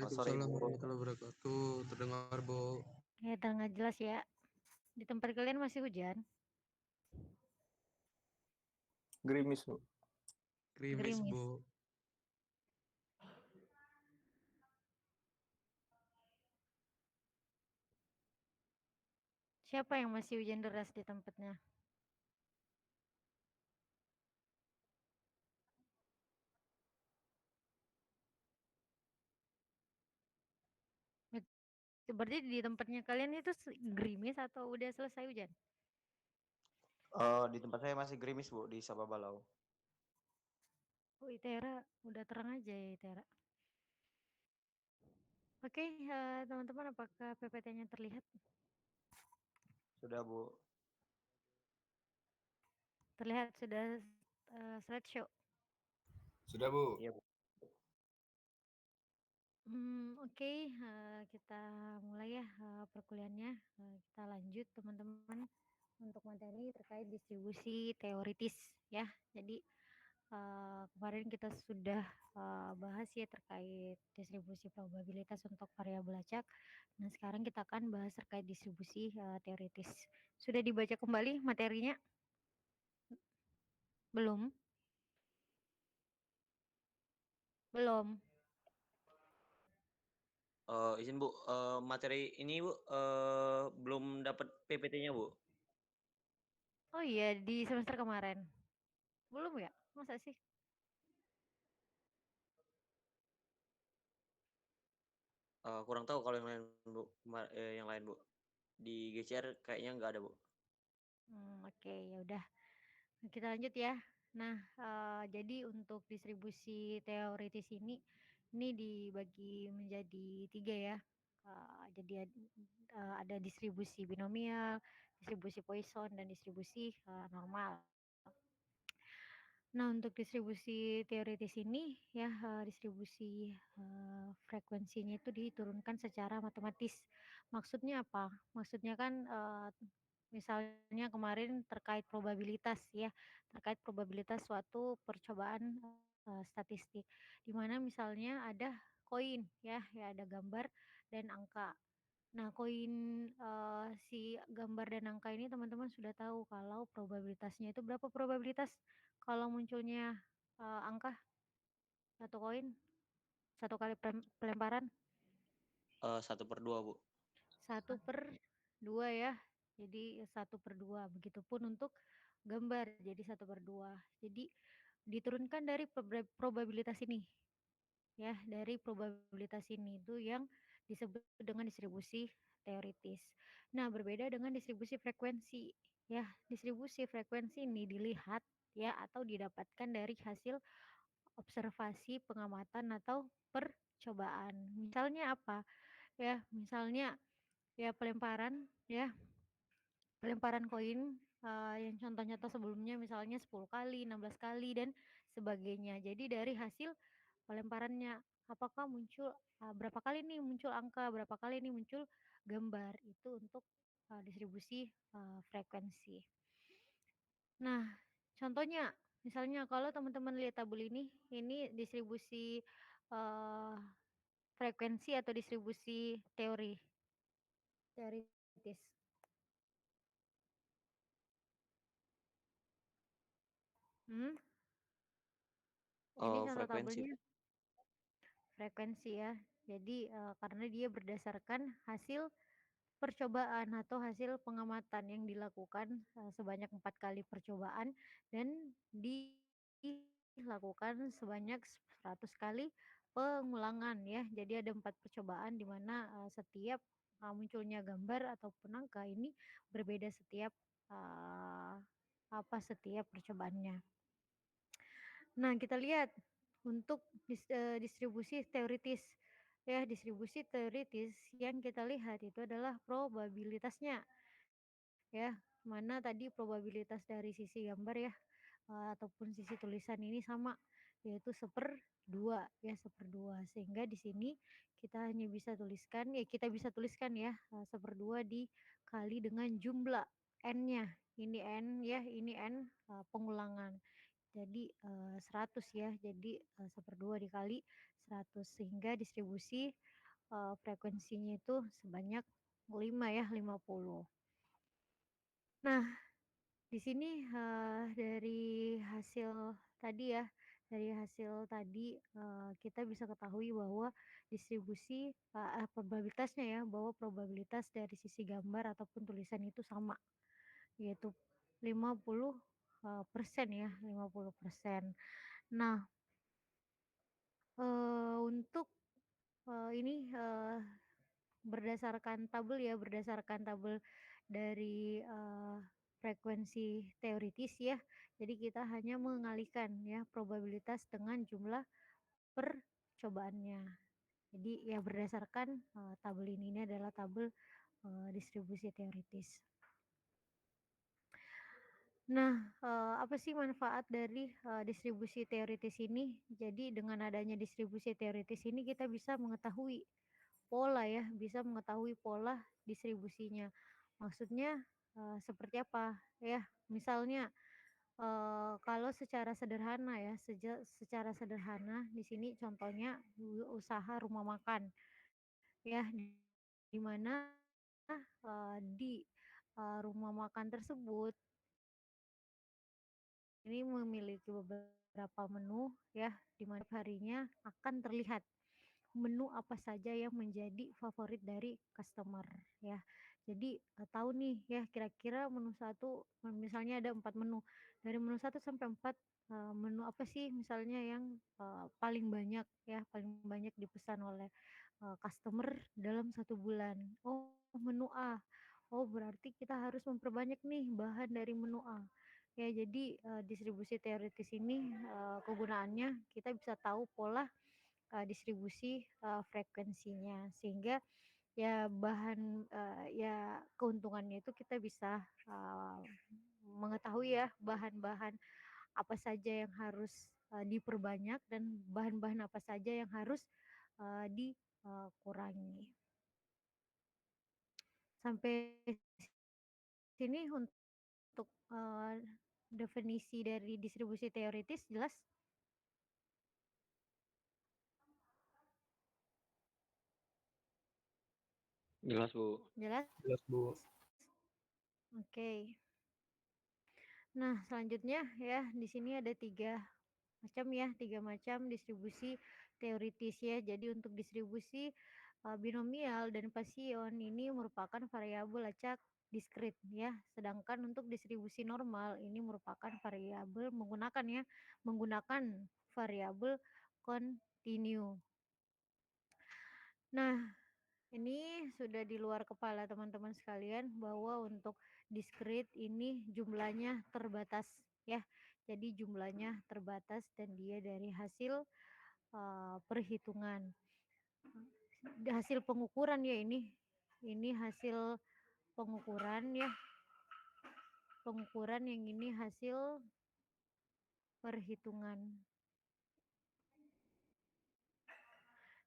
Waalaikumsalam warahmatullahi wabarakatuh. Terdengar, Bu. Ya, terdengar jelas ya. Di tempat kalian masih hujan? Gerimis, Bu. Krimis, Gerimis. Bu. Siapa yang masih hujan deras di tempatnya? Berarti di tempatnya kalian itu gerimis atau udah selesai hujan? Di tempat saya masih gerimis, Bu, di Sababalau. Oh, Itera udah terang aja ya Itera. Oke, teman-teman, apakah PPT-nya terlihat? Sudah, Bu. Terlihat sudah slideshow. Sudah, Bu. Iya, Bu. Oke, kita mulai ya perkuliahannya. Kita lanjut teman-teman untuk materi terkait distribusi teoritis ya. Jadi kemarin kita sudah bahas ya terkait distribusi probabilitas untuk variabel acak. Nah, sekarang kita akan bahas terkait distribusi teoritis. Sudah dibaca kembali materinya? Belum? Belum. Izin, Bu. Materi ini, Bu, belum dapat PPT-nya, Bu. Oh iya, di semester kemarin. Belum ya? Masa sih? Kurang tahu kalau yang lain, Bu. Yang lain, Bu. Di GCR kayaknya nggak ada, Bu. Oke, ya udah. Kita lanjut ya. Nah, jadi untuk distribusi teoritis ini dibagi menjadi 3 ya. Jadi ada distribusi binomial, distribusi Poisson, dan distribusi normal. Nah, untuk distribusi teoritis ini ya distribusi frekuensinya itu diturunkan secara matematis. Maksudnya apa? Maksudnya kan misalnya kemarin terkait probabilitas ya, terkait probabilitas suatu percobaan statistik, di mana misalnya ada koin ya, ya ada gambar dan angka. Nah, koin si gambar dan angka ini teman-teman sudah tahu kalau probabilitasnya itu berapa probabilitas kalau munculnya angka satu koin satu kali pelemparan 1/2, Bu. 1/2 ya. Jadi 1/2. Begitupun untuk gambar jadi 1/2. Jadi diturunkan dari probabilitas ini ya, dari probabilitas ini itu yang disebut dengan distribusi teoritis. Nah, berbeda dengan distribusi frekuensi ya. Distribusi frekuensi ini dilihat ya atau didapatkan dari hasil observasi, pengamatan atau percobaan. Misalnya apa? Ya, misalnya ya pelemparan ya, pelemparan koin yang contoh-contoh sebelumnya misalnya 10 kali, 16 kali dan sebagainya. Jadi dari hasil pelemparannya apakah muncul berapa kali nih muncul angka, berapa kali nih muncul gambar itu untuk distribusi frekuensi. Nah, contohnya misalnya kalau teman-teman lihat tabel ini distribusi uh, frekuensi atau distribusi teoritis. Hmm? Ini contoh Frekuensi, tabelnya Bu. frekuensi ya. Jadi karena dia berdasarkan hasil percobaan atau hasil pengamatan yang dilakukan sebanyak 4 kali percobaan dan dilakukan sebanyak 100 kali pengulangan ya. Jadi ada 4 percobaan di mana setiap munculnya gambar ataupun angka ini berbeda setiap uh, setiap percobaannya. Nah, kita lihat untuk distribusi teoritis. Ya, distribusi teoritis yang kita lihat itu adalah probabilitasnya. Ya, mana tadi probabilitas dari sisi gambar ya ataupun sisi tulisan ini sama yaitu 1/2 ya 1/2 sehingga di sini kita hanya bisa tuliskan ya kita bisa tuliskan ya 1/2 dikali dengan jumlah n-nya ini n ya ini n pengulangan jadi 100 ya jadi 1/2 dikali 100 sehingga distribusi frekuensinya itu sebanyak 5 ya, 50. Nah, di sini dari hasil tadi ya, kita bisa ketahui bahwa distribusi probabilitasnya ya, bahwa probabilitas dari sisi gambar ataupun tulisan itu sama, yaitu 50 persen ya, 50%. Nah, untuk ini berdasarkan tabel dari frekuensi teoritis ya. Jadi kita hanya mengalihkan ya probabilitas dengan jumlah percobaannya. Jadi ya berdasarkan tabel ini adalah tabel distribusi teoritis. Nah, apa sih manfaat dari distribusi teoritis ini? Jadi dengan adanya distribusi teoritis ini kita bisa mengetahui pola ya, bisa mengetahui pola distribusinya. Maksudnya seperti apa ya? Misalnya kalau secara sederhana ya, secara sederhana di sini contohnya usaha rumah makan ya, di mana di rumah makan tersebut ini memiliki beberapa menu ya, di mana harinya akan terlihat menu apa saja yang menjadi favorit dari customer ya. Jadi tahu nih ya kira-kira menu satu misalnya ada 4 menu. Dari menu 1 sampai 4 menu apa sih misalnya yang paling banyak ya, paling banyak dipesan oleh customer dalam 1 bulan. Oh, menu A. Oh, berarti kita harus memperbanyak nih bahan dari menu A. Ya, jadi distribusi teoritis ini kegunaannya kita bisa tahu pola distribusi frekuensinya sehingga ya bahan ya keuntungannya itu kita bisa mengetahui ya bahan-bahan apa saja yang harus diperbanyak dan bahan-bahan apa saja yang harus dikurangi. Sampai sini untuk definisi dari distribusi teoritis jelas? Jelas, Bu. Jelas? Jelas, Bu. Oke. Nah, selanjutnya ya di sini ada 3 macam distribusi teoritis ya. Jadi untuk distribusi binomial dan Poisson ini merupakan variabel acak diskrit ya. Sedangkan untuk distribusi normal ini merupakan variabel menggunakan variabel kontinu. Nah, ini sudah di luar kepala teman-teman sekalian bahwa untuk diskrit ini jumlahnya terbatas ya. Jadi jumlahnya terbatas dan dia dari hasil perhitungan. Hasil pengukuran ya ini. Ini hasil pengukuran ya. Pengukuran yang ini hasil perhitungan.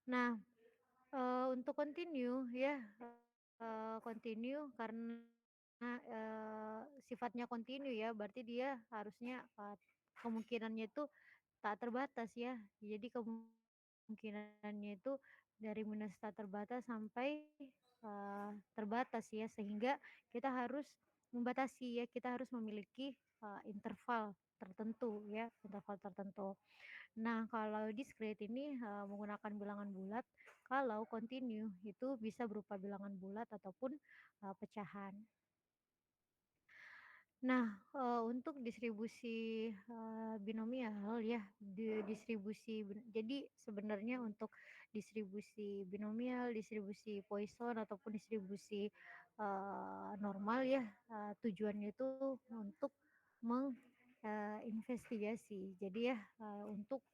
Nah, untuk continue ya, continue karena sifatnya continue ya, berarti dia harusnya kemungkinannya itu tak terbatas ya. Jadi kemungkinannya itu dari minus tak terbatas sampai terbatas ya, sehingga kita harus membatasi ya, kita harus memiliki interval tertentu ya, interval tertentu. Nah, kalau discrete ini menggunakan bilangan bulat, kalau continue itu bisa berupa bilangan bulat ataupun pecahan. Nah, untuk distribusi binomial ya, jadi sebenarnya untuk distribusi binomial, distribusi Poisson ataupun distribusi normal ya, tujuannya itu untuk investigasi. Jadi ya untuk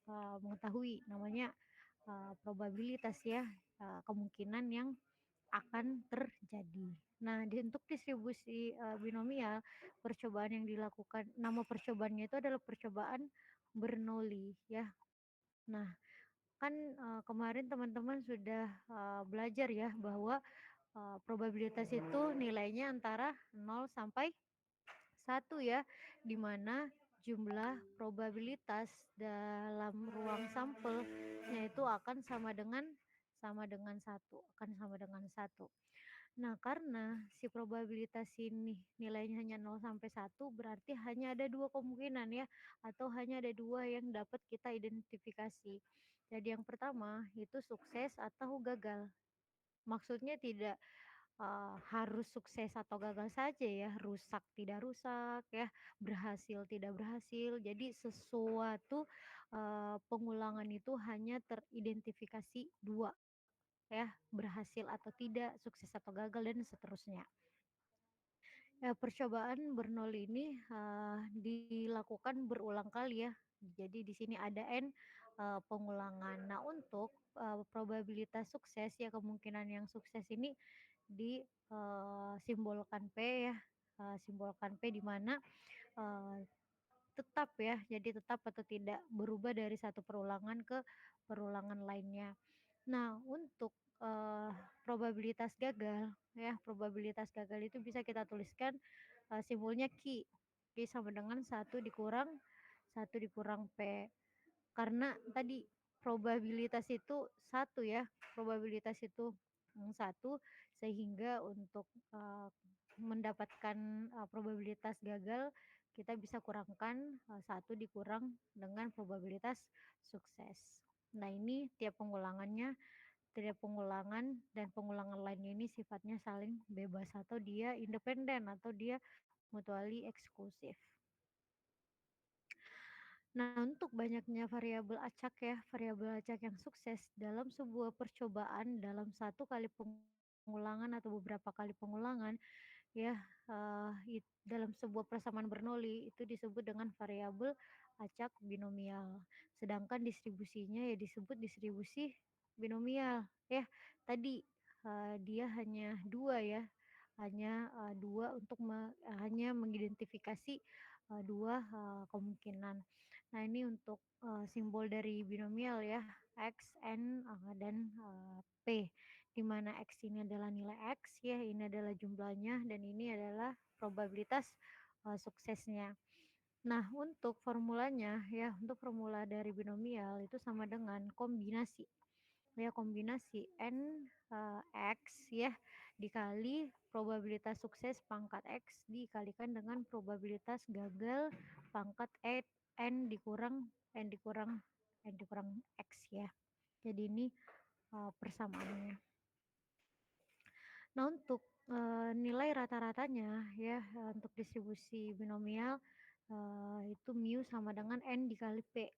mengetahui namanya probabilitas ya, kemungkinan yang akan terjadi. Nah, untuk distribusi binomial, percobaan yang dilakukan, nama percobaannya itu adalah percobaan Bernoulli ya. Nah, kan kemarin teman-teman sudah belajar ya bahwa probabilitas itu nilainya antara 0 sampai 1 ya, di mana jumlah probabilitas dalam ruang sampelnya itu akan sama dengan satu, akan sama dengan satu. Nah, karena si probabilitas ini nilainya hanya 0 sampai 1, berarti hanya ada dua kemungkinan ya, atau hanya ada dua yang dapat kita identifikasi. Jadi yang pertama itu sukses atau gagal. Maksudnya tidak harus sukses atau gagal saja ya, rusak tidak rusak ya, berhasil tidak berhasil. Jadi sesuatu pengulangan itu hanya teridentifikasi dua ya, berhasil atau tidak, sukses atau gagal dan seterusnya. Ya, percobaan Bernoulli ini dilakukan berulang kali ya. Jadi di sini ada n pengulangan. Nah, untuk probabilitas sukses ya, kemungkinan yang sukses ini disimbolkan P ya. Simbolkan P di mana eh, tetap ya, jadi tetap atau tidak berubah dari satu perulangan ke perulangan lainnya. Nah, untuk probabilitas gagal ya, probabilitas gagal itu bisa kita tuliskan simbolnya Q. Q sama dengan satu dikurang P. Karena tadi probabilitas itu satu ya, probabilitas itu satu, sehingga untuk mendapatkan probabilitas gagal kita bisa kurangkan satu dikurang dengan probabilitas sukses. Nah, ini tiap pengulangannya, tiap pengulangan dan pengulangan lainnya ini sifatnya saling bebas atau dia independen atau dia mutually eksklusif. Nah, untuk banyaknya variabel acak ya, variabel acak yang sukses dalam sebuah percobaan dalam satu kali pengulangan atau beberapa kali pengulangan ya, dalam sebuah persamaan Bernoulli itu disebut dengan variabel acak binomial. Sedangkan distribusinya ya disebut distribusi binomial ya. Tadi dia hanya dua ya, hanya dua untuk hanya mengidentifikasi dua kemungkinan. Nah, ini untuk simbol dari binomial ya, X, N, dan P, di mana X ini adalah nilai X ya, ini adalah jumlahnya, dan ini adalah probabilitas suksesnya. Nah, untuk formulanya ya, untuk formula dari binomial itu sama dengan kombinasi. Ya, kombinasi N X ya dikali probabilitas sukses pangkat X dikalikan dengan probabilitas gagal pangkat N dikurang N dikurang N dikurang X ya. Jadi ini persamaannya. Nah, untuk nilai rata-ratanya ya, untuk distribusi binomial itu mu sama dengan N dikali P.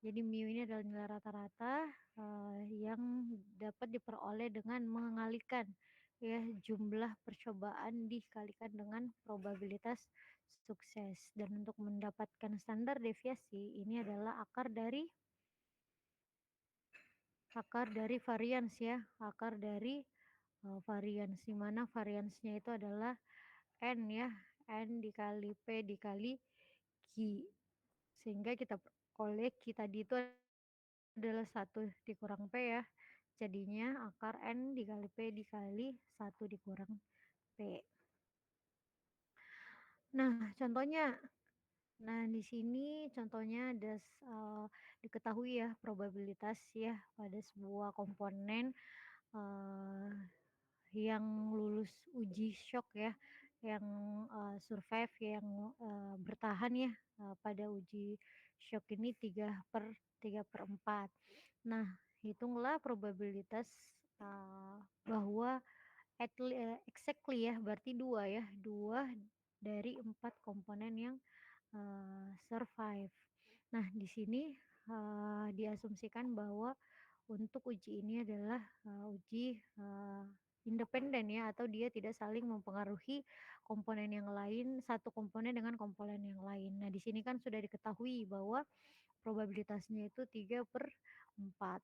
Jadi mu ini adalah nilai rata-rata yang dapat diperoleh dengan mengalikan ya jumlah percobaan dikalikan dengan probabilitas sukses. Dan untuk mendapatkan standar deviasi ini adalah akar dari varians ya, akar dari varians, di mana variansnya itu adalah N ya, N dikali P dikali Q. Sehingga kita oleh Q tadi itu adalah 1 dikurang P ya. Jadinya akar N dikali P dikali 1 dikurang P. Nah, contohnya. Nah, di sini contohnya ada diketahui ya probabilitas ya pada sebuah komponen yang lulus uji shock ya, yang survive, yang bertahan ya pada uji shock ini 3/4. Nah, hitunglah probabilitas bahwa exactly ya, berarti 2 ya, 2 dari 4 komponen yang survive. Nah, di sini diasumsikan bahwa untuk uji ini adalah uji independen ya, atau dia tidak saling mempengaruhi komponen yang lain, satu komponen dengan komponen yang lain. Nah, di sini kan sudah diketahui bahwa probabilitasnya itu 3/4.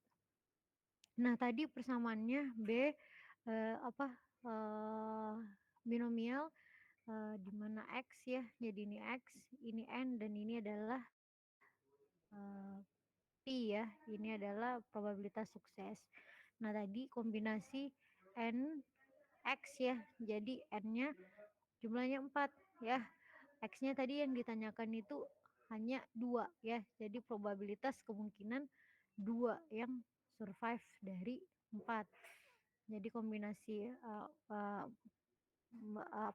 Nah, tadi persamaannya B binomial di mana X ya, jadi ini X, ini N, dan ini adalah P ya, ini adalah probabilitas sukses. Nah, tadi kombinasi N X ya, jadi N-nya jumlahnya 4 ya. X-nya tadi yang ditanyakan itu hanya 2 ya. Jadi probabilitas kemungkinan 2 yang survive dari 4. Jadi kombinasi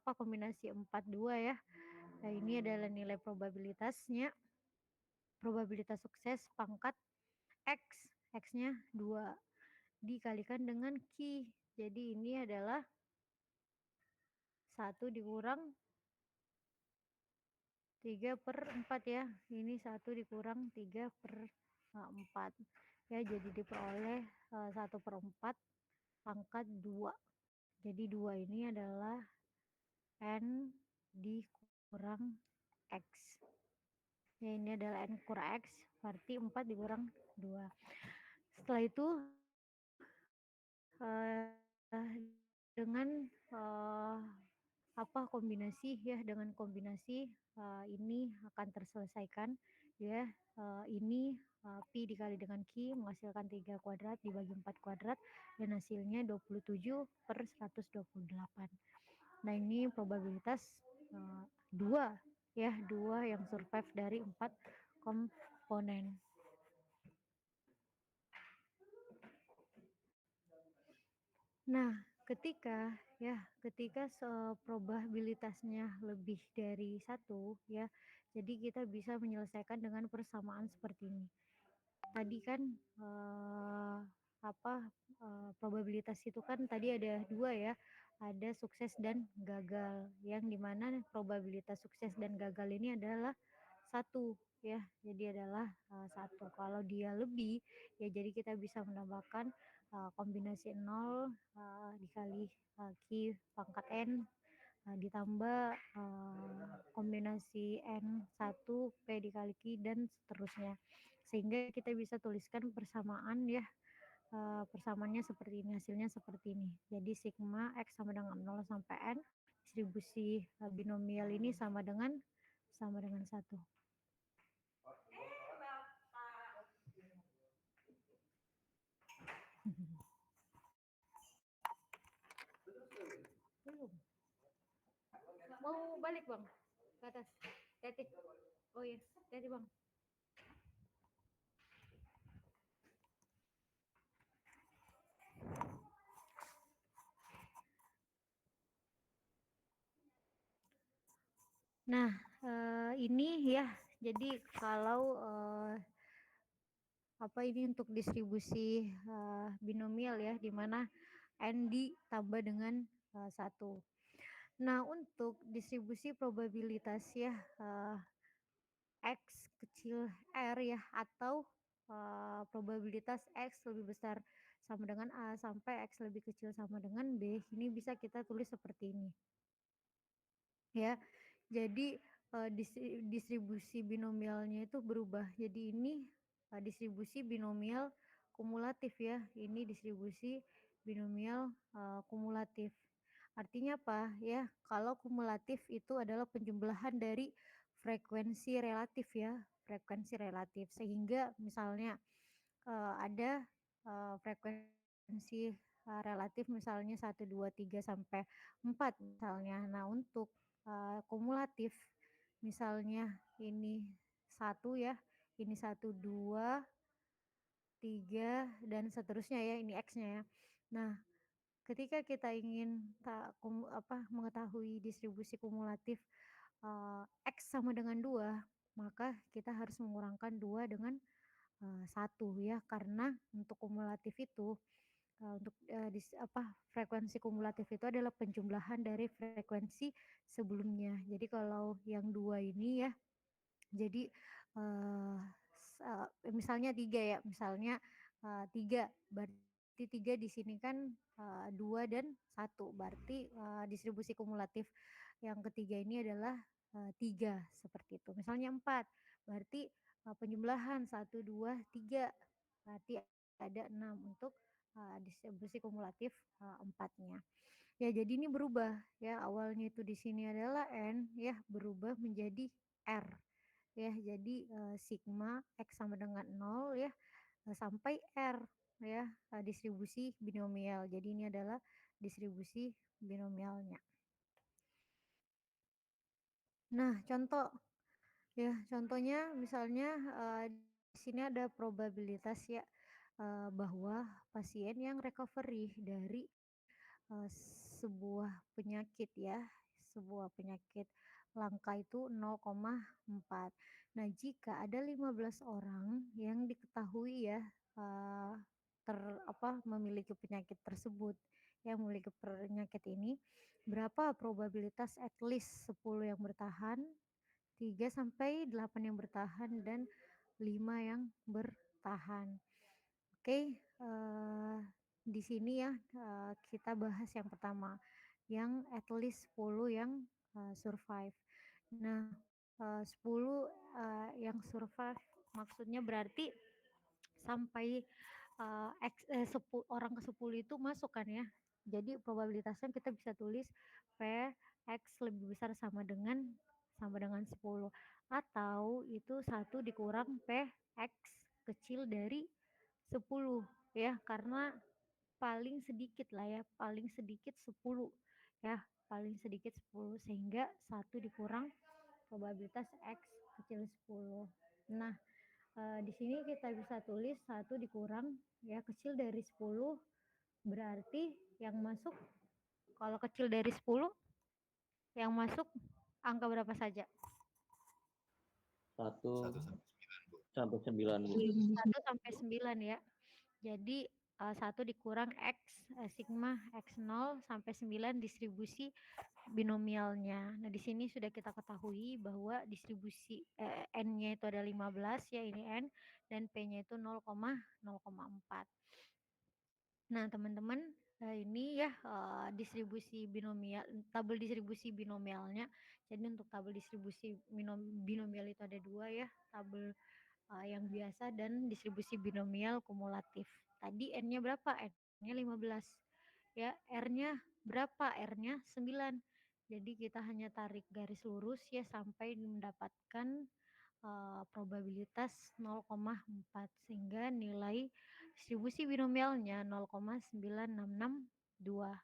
kombinasi 4 2 ya. Nah, ini adalah nilai probabilitasnya. Probabilitas sukses pangkat X. X-nya 2 dikalikan dengan Q. Jadi ini adalah 1 dikurang 3/4 ya. Ini 1 dikurang 3/4. Ya, jadi diperoleh 1/4 pangkat 2. Jadi 2 ini adalah N dikurang X. Ya, ini adalah N kurang X, berarti 4 dikurang 2. Setelah itu dengan kombinasi ya, dengan kombinasi ini akan terselesaikan ya. Ini Pi dikali dengan Q menghasilkan 3 kuadrat dibagi 4 kuadrat dan hasilnya 27/128. Nah, ini probabilitas 2 ya, 2 yang survive dari 4 komponen. Nah, ketika probabilitasnya lebih dari 1 ya, jadi kita bisa menyelesaikan dengan persamaan seperti ini. Tadi kan probabilitas itu kan tadi ada 2 ya, ada sukses dan gagal, yang dimana probabilitas sukses dan gagal ini adalah 1 ya, jadi adalah 1. Kalau dia lebih ya, jadi kita bisa menambahkan kombinasi 0 dikali Q pangkat N ditambah kombinasi N1 P dikali Q dan seterusnya, sehingga kita bisa tuliskan persamaan ya. Persamaannya seperti ini, hasilnya seperti ini. Jadi sigma X sama dengan 0 sampai N, distribusi binomial ini sama dengan 1. Belum. Mau balik bang ke atas. Hati. Oh iya, hati bang. Nah, ini ya. Jadi kalau ini untuk distribusi binomial ya, di mana N ditambah dengan 1. Nah, untuk distribusi probabilitas ya X kecil R ya, atau probabilitas X lebih besar sama dengan A sampai X lebih kecil sama dengan B, ini bisa kita tulis seperti ini. Ya, jadi distribusi binomialnya itu berubah. Jadi ini distribusi binomial kumulatif ya. Ini distribusi binomial kumulatif. Artinya apa ya? Kalau kumulatif itu adalah penjumlahan dari frekuensi relatif ya, frekuensi relatif. Sehingga misalnya ada frekuensi relatif misalnya 1 2 3 sampai 4 misalnya. Nah, untuk kumulatif misalnya ini 1 ya, ini 1 2 3 dan seterusnya ya, ini X-nya ya. Nah, ketika kita ingin mengetahui distribusi kumulatif X sama dengan 2, maka kita harus mengurangkan 2 dengan 1 ya, karena untuk kumulatif itu untuk frekuensi kumulatif itu adalah penjumlahan dari frekuensi sebelumnya. Jadi kalau yang 2 ini ya, jadi misalnya 3 ya, misalnya 3, berarti 3 di sini kan 2 dan 1, berarti distribusi kumulatif yang ketiga ini adalah 3, seperti itu. Misalnya 4, berarti penjumlahan 1 2 3, berarti ada 6 untuk distribusi kumulatif 4-nya. Ya, jadi ini berubah ya, awalnya itu di sini adalah N ya, berubah menjadi R. Ya, jadi sigma X sama dengan 0 ya, sampai R ya, distribusi binomial. Jadi ini adalah distribusi binomialnya. Nah, contoh Ya, contohnya misalnya di sini ada probabilitas ya bahwa pasien yang recovery dari sebuah penyakit ya, sebuah penyakit langka itu 0,4. Nah, jika ada 15 orang yang diketahui ya eh, memiliki penyakit tersebut, yang memiliki penyakit ini, berapa probabilitas at least 10 yang bertahan, 3 sampai 8 yang bertahan dan 5 yang bertahan. Oke, di sini ya kita bahas yang pertama, yang at least 10 yang survive. Nah, 10 yang survive maksudnya berarti sampai orang ke-10 itu masuk kan ya. Jadi probabilitasnya kita bisa tulis P X lebih besar sama dengan 10 atau itu 1 dikurang P X kecil dari 10 ya, karena paling sedikit lah ya, paling sedikit 10 ya, paling sedikit 10 sehingga 1 dikurang probabilitas X kecil 10. Nah, di sini kita bisa tulis 1 dikurang ya kecil dari 10 berarti yang masuk, kalau kecil dari 10 yang masuk angka berapa saja? 1 1 sampai 9 Bu. sampai 9 Bu. 1 sampai 9 ya. Jadi 1 dikurang X sigma X0 sampai 9 distribusi binomialnya. Nah, di sini sudah kita ketahui bahwa distribusi N-nya itu ada 15 ya, ini N, dan P-nya itu 0,4. Nah, teman-teman, ini ya distribusi binomial, tabel distribusi binomialnya. Jadi untuk tabel distribusi binomial itu ada 2 ya, tabel yang biasa dan distribusi binomial kumulatif. Tadi N-nya berapa? N-nya 15. Ya, R-nya berapa? R-nya 9. Jadi kita hanya tarik garis lurus ya sampai mendapatkan probabilitas 0,4 sehingga nilai distribusi binomialnya 0,9662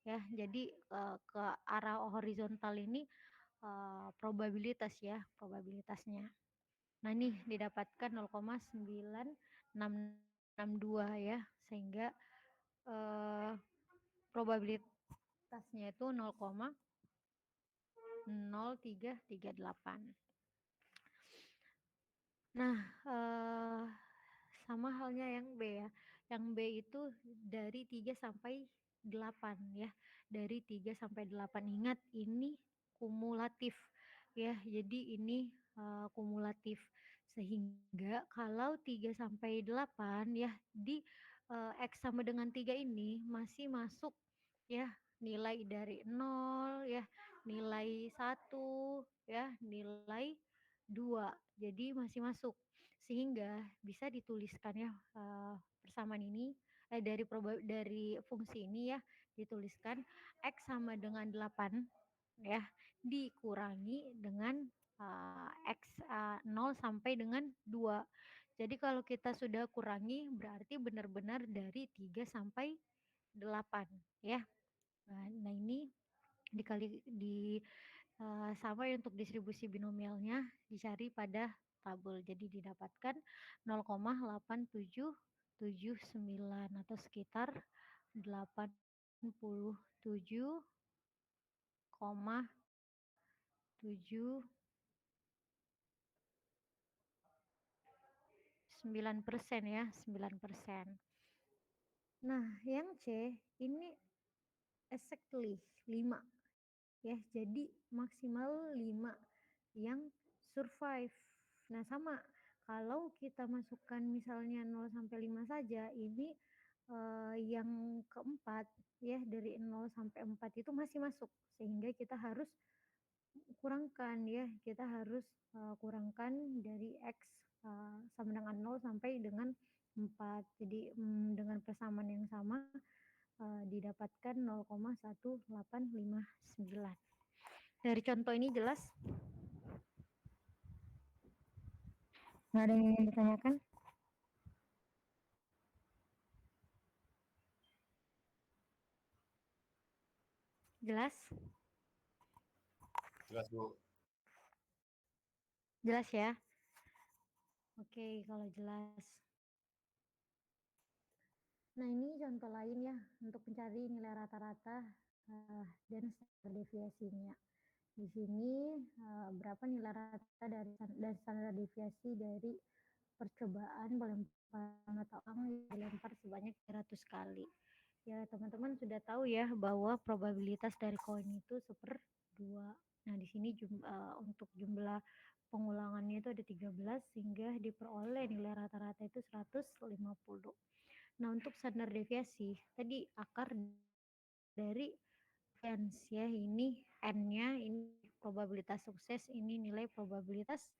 ya. Jadi ke arah horizontal ini probabilitasnya. Nah, ini didapatkan 0,9662 ya, sehingga probabilitasnya itu 0,0338. Nah, sama halnya yang B ya. Yang B itu dari 3 sampai 8 ya. Dari 3 sampai 8. Ingat ini kumulatif ya. Jadi ini kumulatif. Sehingga kalau 3 sampai 8 ya di X sama dengan 3 ini masih masuk ya, nilai dari 0 ya, nilai 1 ya, nilai 2. Jadi masih masuk. Sehingga bisa dituliskan ya persamaan ini dari fungsi ini ya dituliskan X sama dengan 8 ya dikurangi dengan X 0 sampai dengan 2. Jadi kalau kita sudah kurangi berarti benar-benar dari 3 sampai 8 ya. Nah, ini dikali di sama ya untuk distribusi binomialnya dicari pada tabel. Jadi didapatkan 0,8779 atau sekitar 87,9% ya, 9%. Nah, yang C ini exactly 5 ya, jadi maksimal 5 yang survive. Nah, sama kalau kita masukkan misalnya 0 sampai 5 saja, ini yang keempat ya dari 0 sampai 4 itu masih masuk, sehingga kita harus kurangkan ya, kita harus kurangkan dari X sama dengan 0 sampai dengan 4. Jadi dengan persamaan yang sama didapatkan 0,1859. Dari contoh ini jelas? Nggak ada yang ingin ditanyakan? Jelas? Jelas Bu. Jelas ya? Oke, kalau jelas. Nah, ini contoh lain ya untuk mencari nilai rata-rata dan standar deviasinya. Di sini berapa nilai rata dan standar deviasi dari percobaan pelemparan mata uang yang dilempar sebanyak 300 kali. Ya, teman-teman sudah tahu ya bahwa probabilitas dari koin itu 1/2. Nah, di sini untuk jumlah pengulangannya itu ada 13 sehingga diperoleh nilai rata-rata itu 150. Nah, untuk standar deviasi tadi akar dari chance ya, ini N-nya ini probabilitas sukses, ini nilai probabilitas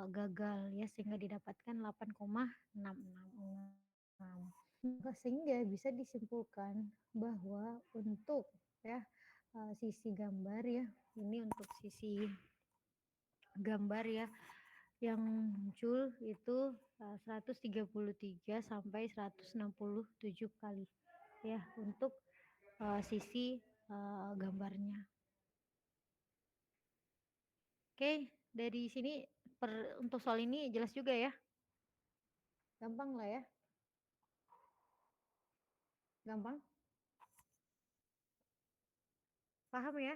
gagal ya, sehingga didapatkan 8,666. Sehingga bisa disimpulkan bahwa untuk ya sisi gambar ya, ini untuk sisi gambar ya yang muncul itu 133 sampai 167 kali ya untuk sisi gambarnya. Oke, dari sini untuk soal ini jelas juga ya. Gampang lah ya. Gampang. Paham ya?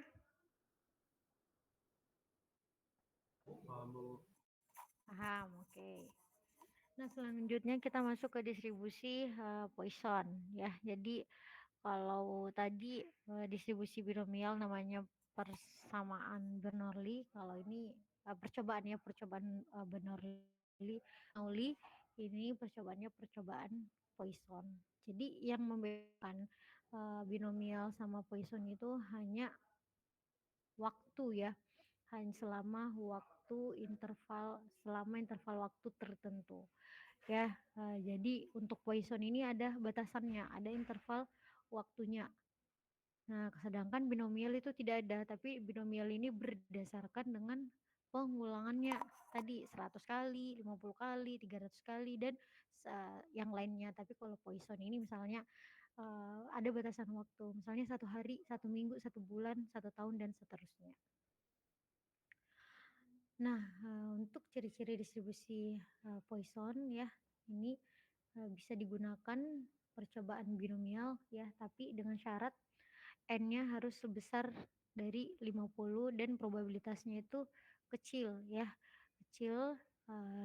Paham, oke. Nah, selanjutnya kita masuk ke distribusi Poisson ya. Jadi kalau tadi distribusi binomial namanya persamaan Bernoulli, kalau ini percobaan Bernoulli. Ini percobaannya percobaan Poisson. Jadi yang membedakan binomial sama Poisson itu hanya waktu ya, hanya selama interval waktu tertentu ya. Jadi untuk Poisson ini ada batasannya, ada interval waktunya. Nah, sedangkan binomial itu tidak ada, tapi binomial ini berdasarkan dengan pengulangannya tadi 100 kali, 50 kali, 300 kali dan yang lainnya. Tapi kalau Poisson ini misalnya ada batasan waktu, misalnya 1 hari, 1 minggu, 1 bulan, 1 tahun dan seterusnya. Nah, untuk ciri-ciri distribusi Poisson ya, ini bisa digunakan percobaan binomial ya, tapi dengan syarat N-nya harus sebesar dari 50 dan probabilitasnya itu kecil ya, kecil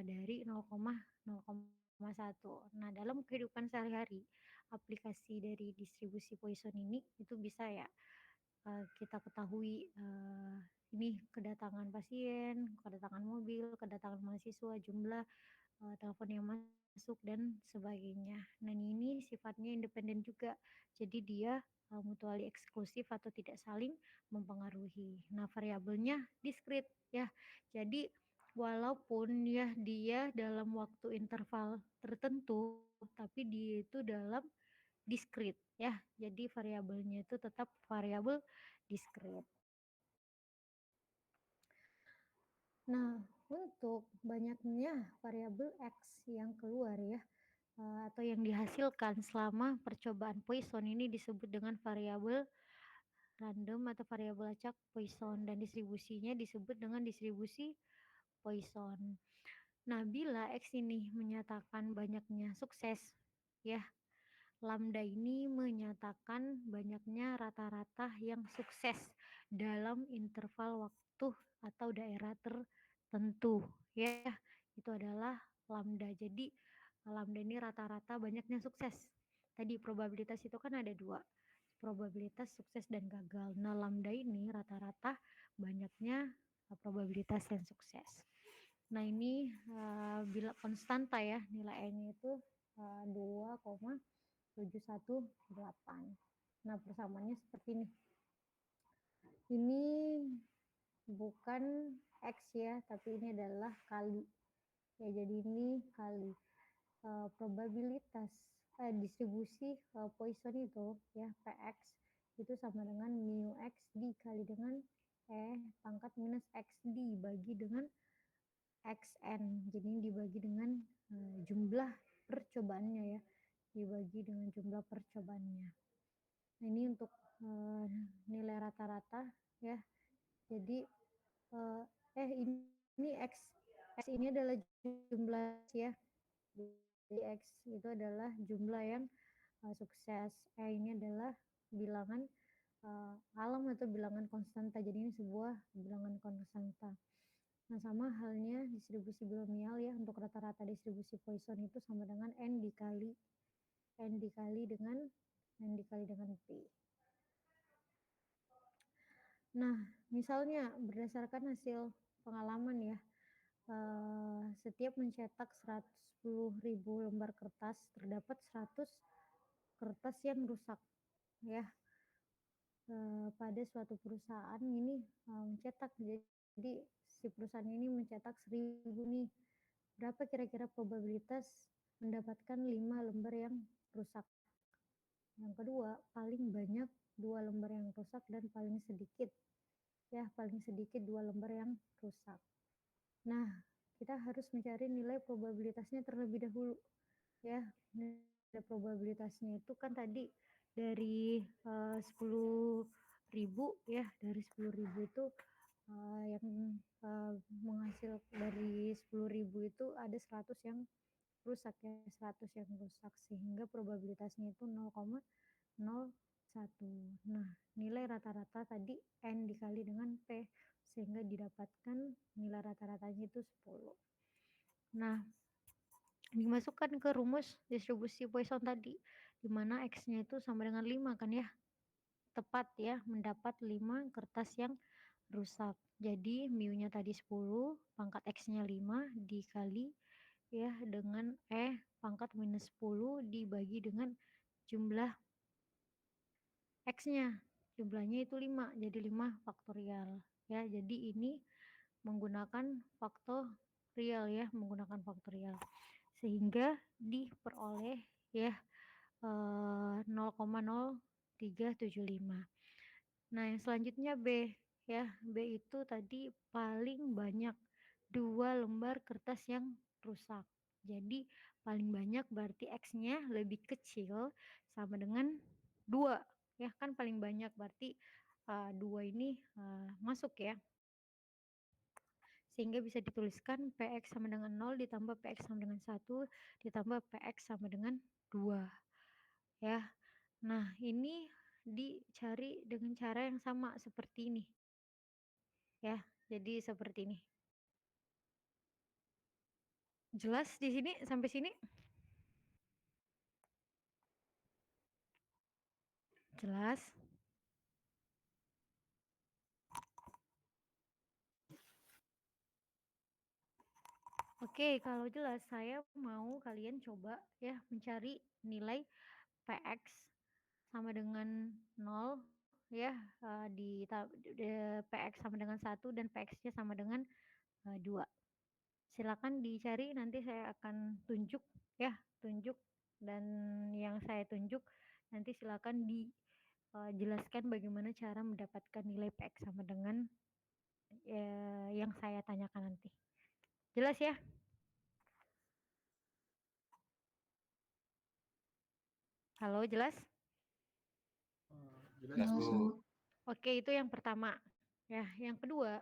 dari 0,01. Nah, dalam kehidupan sehari-hari, aplikasi dari distribusi Poisson ini itu bisa ya kita ketahui ini kedatangan pasien, kedatangan mobil, kedatangan mahasiswa, jumlah telepon yang masuk dan sebagainya. Nah, ini sifatnya independen juga. Jadi dia mutually eksklusif atau tidak saling mempengaruhi. Nah, variabelnya diskrit ya. Jadi walaupun ya dia dalam waktu interval tertentu, tapi dia itu dalam diskrit ya. Jadi variabelnya itu tetap variabel diskrit. Nah, untuk banyaknya variabel X yang keluar ya, atau yang dihasilkan selama percobaan Poisson ini disebut dengan variabel random atau variabel acak Poisson, dan distribusinya disebut dengan distribusi Poisson. Nah, bila X ini menyatakan banyaknya sukses ya, lambda ini menyatakan banyaknya rata-rata yang sukses dalam interval waktu atau daerah tertentu ya. Itu adalah lambda. Jadi lambda ini rata-rata banyaknya sukses. Tadi probabilitas itu kan ada 2, probabilitas sukses dan gagal. Nah, lambda ini rata-rata banyaknya probabilitas yang sukses. Nah, ini bila konstanta ya, nilai N itu 2,718. Nah, persamaannya seperti ini. Ini bukan X ya, tapi ini adalah kali. Ya, jadi ini kali probabilitas distribusi Poisson itu ya, Px itu sama dengan mu X dikali dengan pangkat minus X dibagi dengan Xn. Jadi ini dibagi dengan jumlah percobaannya ya, dibagi dengan jumlah percobaannya. Nah, ini untuk nilai rata-rata ya. Jadi ini ini X ini adalah jumlah ya. Jadi X itu adalah jumlah yang sukses. E ini adalah bilangan alam atau bilangan konstanta. Jadi ini sebuah bilangan konstanta. Nah, sama halnya distribusi binomial ya, untuk rata-rata distribusi Poisson itu sama dengan N dikali dengan P. Nah, misalnya berdasarkan hasil pengalaman ya, setiap mencetak 110.000 lembar kertas, terdapat 100 kertas yang rusak ya. Pada suatu perusahaan ini mencetak, jadi si perusahaan ini mencetak 1.000 nih. Berapa kira-kira probabilitas mendapatkan 5 lembar yang rusak? Yang kedua, paling banyak 2 lembar yang rusak dan paling sedikit 2 lembar yang rusak. Nah, kita harus mencari nilai probabilitasnya terlebih dahulu ya. Nilai probabilitasnya itu kan tadi dari 10.000 ya, dari 10.000 itu yang menghasil dari 10.000 itu ada 100 yang rusak ya, 100 yang rusak, sehingga probabilitasnya itu 0,01. Nah, nilai rata-rata tadi N dikali dengan P, sehingga didapatkan nilai rata-ratanya itu 10. Nah, dimasukkan ke rumus distribusi Poisson tadi, di mana X-nya itu sama dengan 5 kan ya. Tepat ya, mendapat 5 kertas yang rusak. Jadi mu-nya tadi 10, pangkat X-nya 5 dikali ya dengan pangkat minus 10 dibagi dengan jumlah X-nya. Jumlahnya itu 5, jadi 5 faktorial ya. Jadi ini menggunakan faktorial ya, sehingga diperoleh ya 0,0375. Nah, yang selanjutnya B ya. B itu tadi paling banyak 2 lembar kertas yang rusak. Jadi paling banyak berarti X-nya lebih kecil sama dengan 2 ya, kan paling banyak berarti 2 ini masuk ya. Sehingga bisa dituliskan PX sama dengan 0 ditambah PX sama dengan 1 ditambah PX sama dengan 2 ya. Nah, ini dicari dengan cara yang sama seperti ini ya. Jadi seperti ini. Jelas di sini sampai sini? Jelas? Oke, kalau jelas saya mau kalian coba ya mencari nilai PX sama dengan 0 ya, PX sama dengan 1 dan PX-nya sama dengan 2. Silakan dicari, nanti saya akan tunjuk ya, dan yang saya tunjuk nanti silakan dijelaskan bagaimana cara mendapatkan nilai PX sama dengan yang saya tanyakan nanti. Jelas ya? Halo, jelas? Jelas, Bu. Oke, itu yang pertama. Ya, yang kedua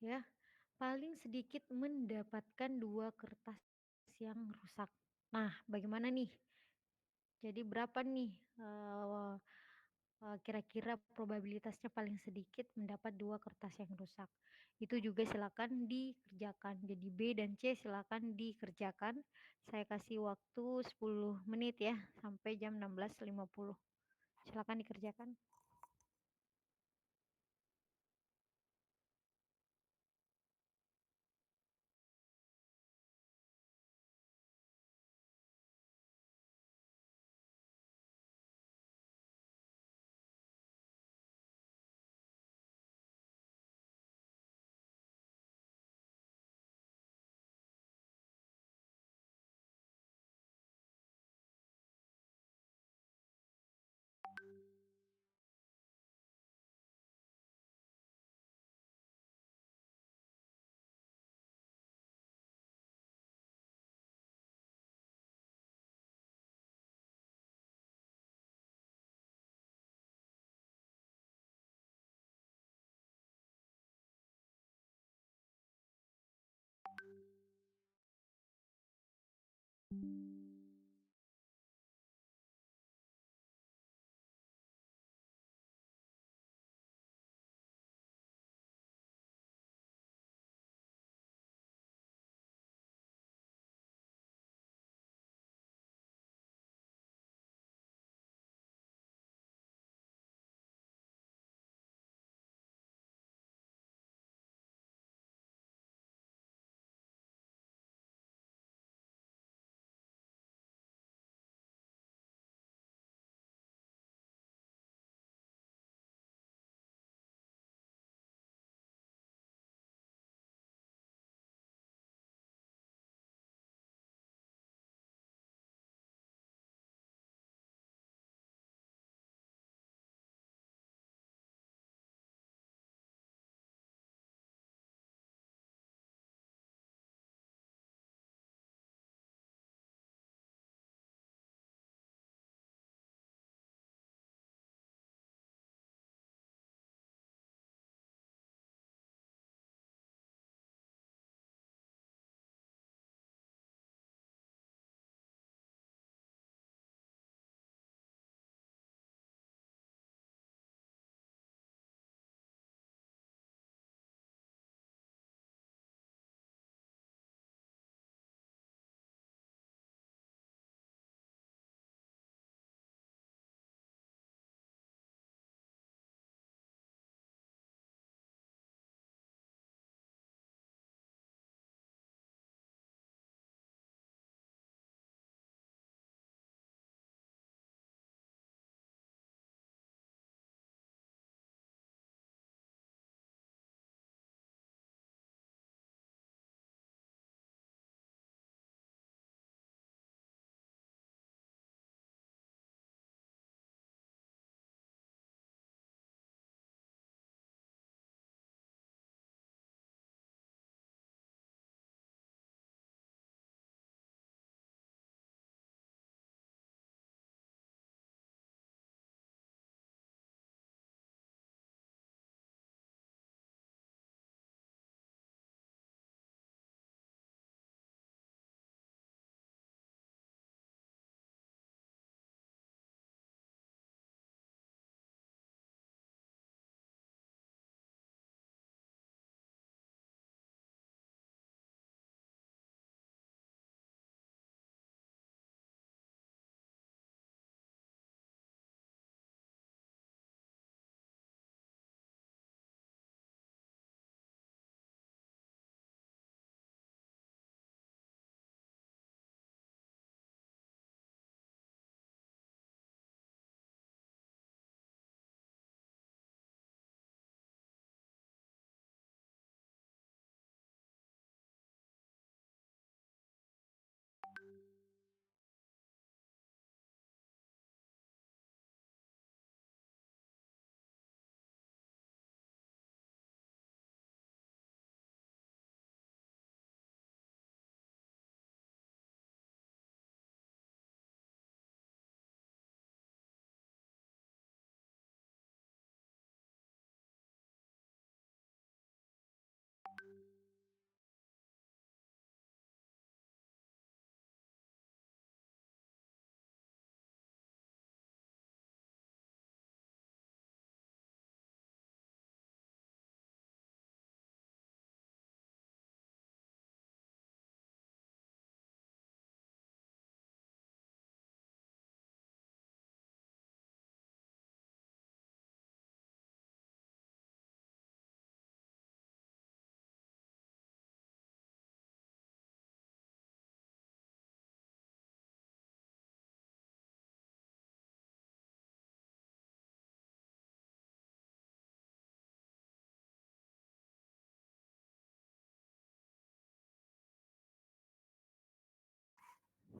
ya, paling sedikit mendapatkan 2 kertas yang rusak. Nah, bagaimana nih? Jadi berapa nih kira-kira probabilitasnya paling sedikit mendapat 2 kertas yang rusak? Itu juga silakan dikerjakan. Jadi B dan C silakan dikerjakan. Saya kasih waktu 10 menit ya, sampai jam 16.50. Silakan dikerjakan.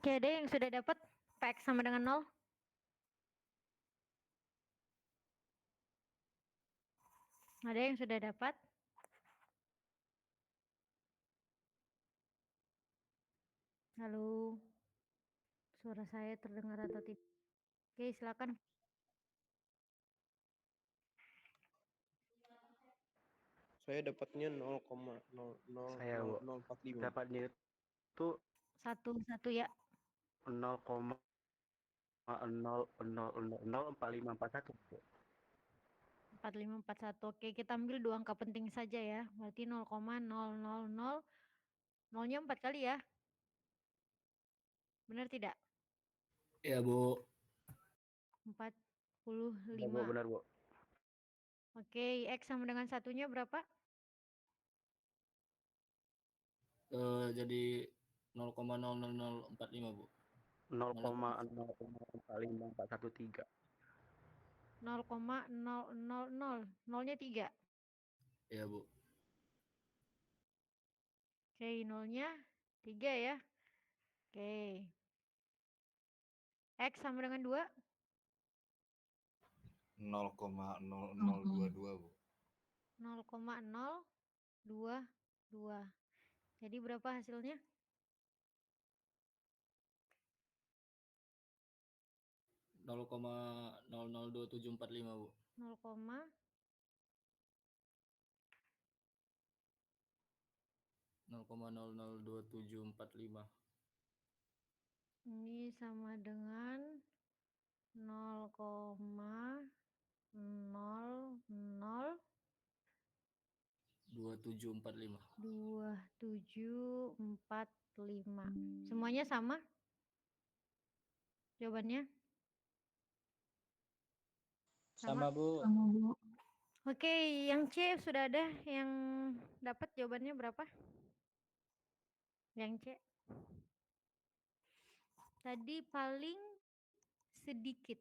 Oke, ada yang sudah dapat PX sama dengan 0? Ada yang sudah dapat? Halo, suara saya terdengar atau tidak? Oke, silakan. Saya dapatnya 0,00045. Dapatnya itu Satu ya. 0,0004541. 4541. Oke, kita ambil 2 angka penting saja ya. Berarti 0,000. Nolnya 4 kali ya. Benar tidak? Ya, Bu. 45. Benar, Bu. Oke, X sama dengan satunya berapa? Jadi 0,00045, Bu. 0,0045413. 0,000. Nolnya 3. Ya, Bu. Oke, nolnya 3 ya. Oke. X sama dengan 2. 0,0022, Bu. 0,022. Jadi berapa hasilnya? 0,002745, Bu. 0, 0,002745. ini sama dengan 0,00 2745. 2745. Semuanya sama jawabannya? Sama, Bu. Oke, yang C sudah ada yang dapat jawabannya berapa? Yang C. Tadi paling sedikit.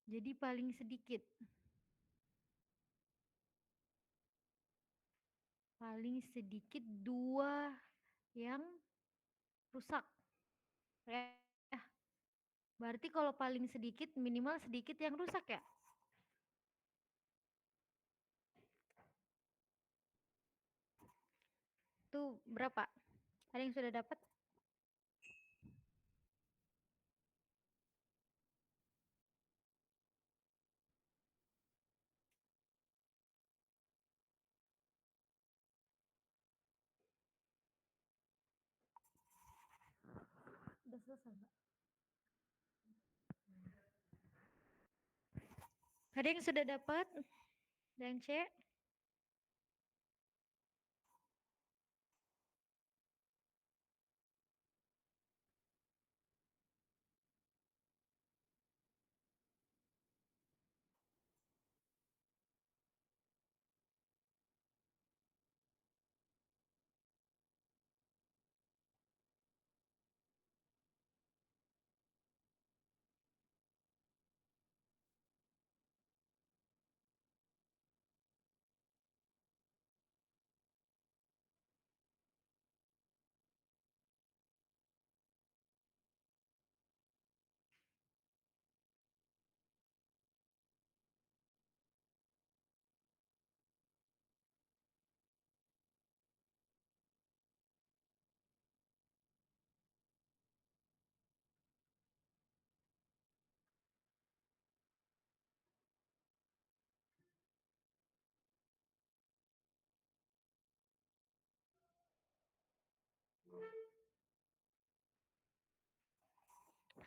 Jadi paling sedikit. Paling sedikit 2 yang rusak. Ya. Berarti kalau paling sedikit minimal sedikit yang rusak ya? Itu berapa? Ada yang sudah dapat? Udah selesai, Mbak. Ada yang sudah dapat? Dan C?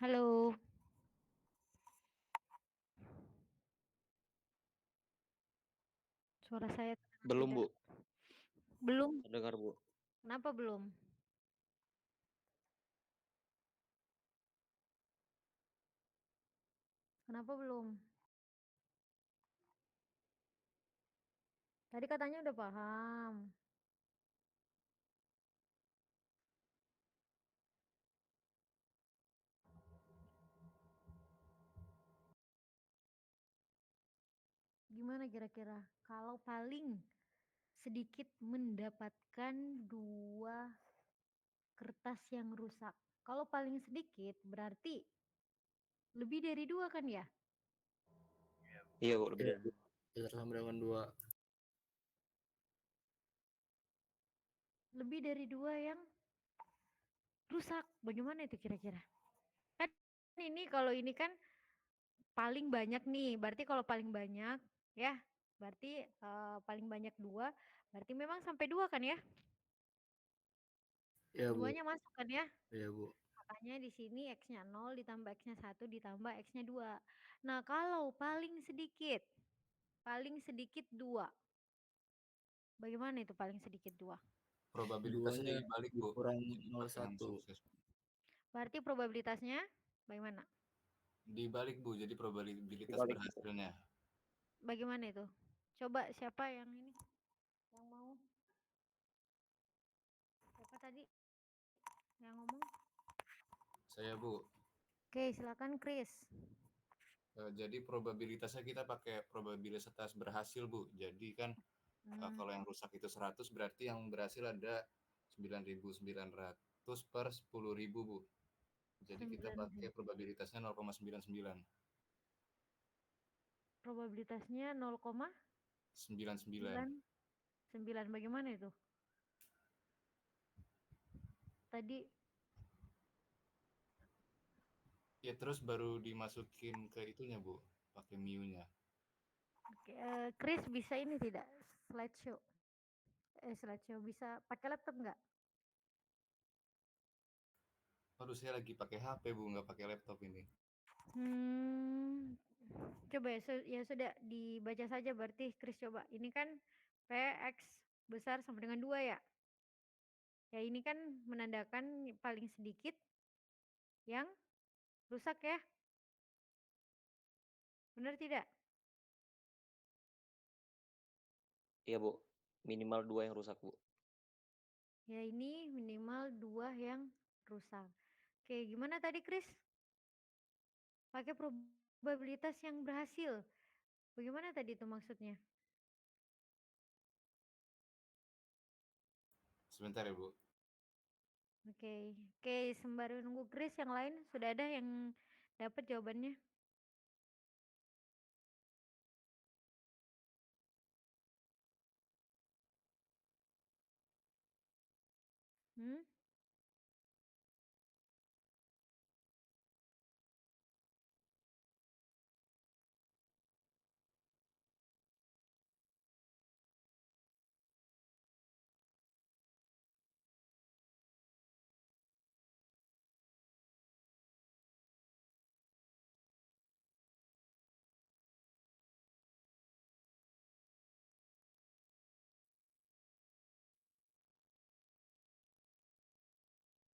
Halo. Suara saya Belum, Bu. belum. Dengar, Bu. Kenapa belum? Kenapa belum? Tadi katanya udah paham. Gimana kira-kira? Kalau paling sedikit mendapatkan 2 kertas yang rusak. Kalau paling sedikit berarti lebih dari 2 kan ya? Iya, Bu, lebih Ya, dari. besar sama dengan 2. Lebih dari 2 yang rusak. Bagaimana itu kira-kira? Kan ini kalau ini kan paling banyak nih. Berarti kalau paling banyak ya, berarti paling banyak 2, berarti memang sampai 2 kan ya? Ya, Bu. Duanya masuk kan ya? Ya, Bu. Makanya di sini X-nya 0 ditambah X-nya 1 ditambah X-nya 2. Nah, kalau paling sedikit 2. Bagaimana itu paling sedikit 2? Duanya Probabilitasnya dibalik, Bu. kurang Jadi pakai yang 0,1. sukses. Berarti probabilitasnya bagaimana? Dibalik, Bu. Jadi probabilitas Dibalik. berhasilnya. Bagaimana itu? Coba siapa yang ini? Yang mau? Siapa tadi yang ngomong? Saya, Bu. Oke, silakan Chris. Jadi probabilitasnya kita pakai probabilitas berhasil, Bu. Jadi kan kalau yang rusak itu 100, berarti yang berhasil ada 9.900 per 10.000, Bu. Jadi kita pakai probabilitasnya 0,99. Probabilitasnya 0,99. 99. Bagaimana itu? Tadi Ya terus baru dimasukin ke itunya, Bu. Pakai mu-nya. oke, Chris bisa ini tidak? Slideshow. Slideshow bisa pakai laptop nggak? Aduh, saya lagi pakai HP, Bu, nggak pakai laptop ini. Coba ya sudah dibaca saja berarti Chris coba. Ini kan PX besar sama dengan 2 ya. Ya ini kan menandakan paling sedikit yang rusak ya. Benar tidak? Iya, Bu. Minimal 2 yang rusak, Bu. Ya ini minimal 2 yang rusak. Oke, gimana tadi Chris? Pakai probabilitas yang berhasil. Bagaimana tadi itu maksudnya? Sebentar ya, Bu. Oke, sembari nunggu Chris yang lain sudah ada yang dapat jawabannya? Hmm?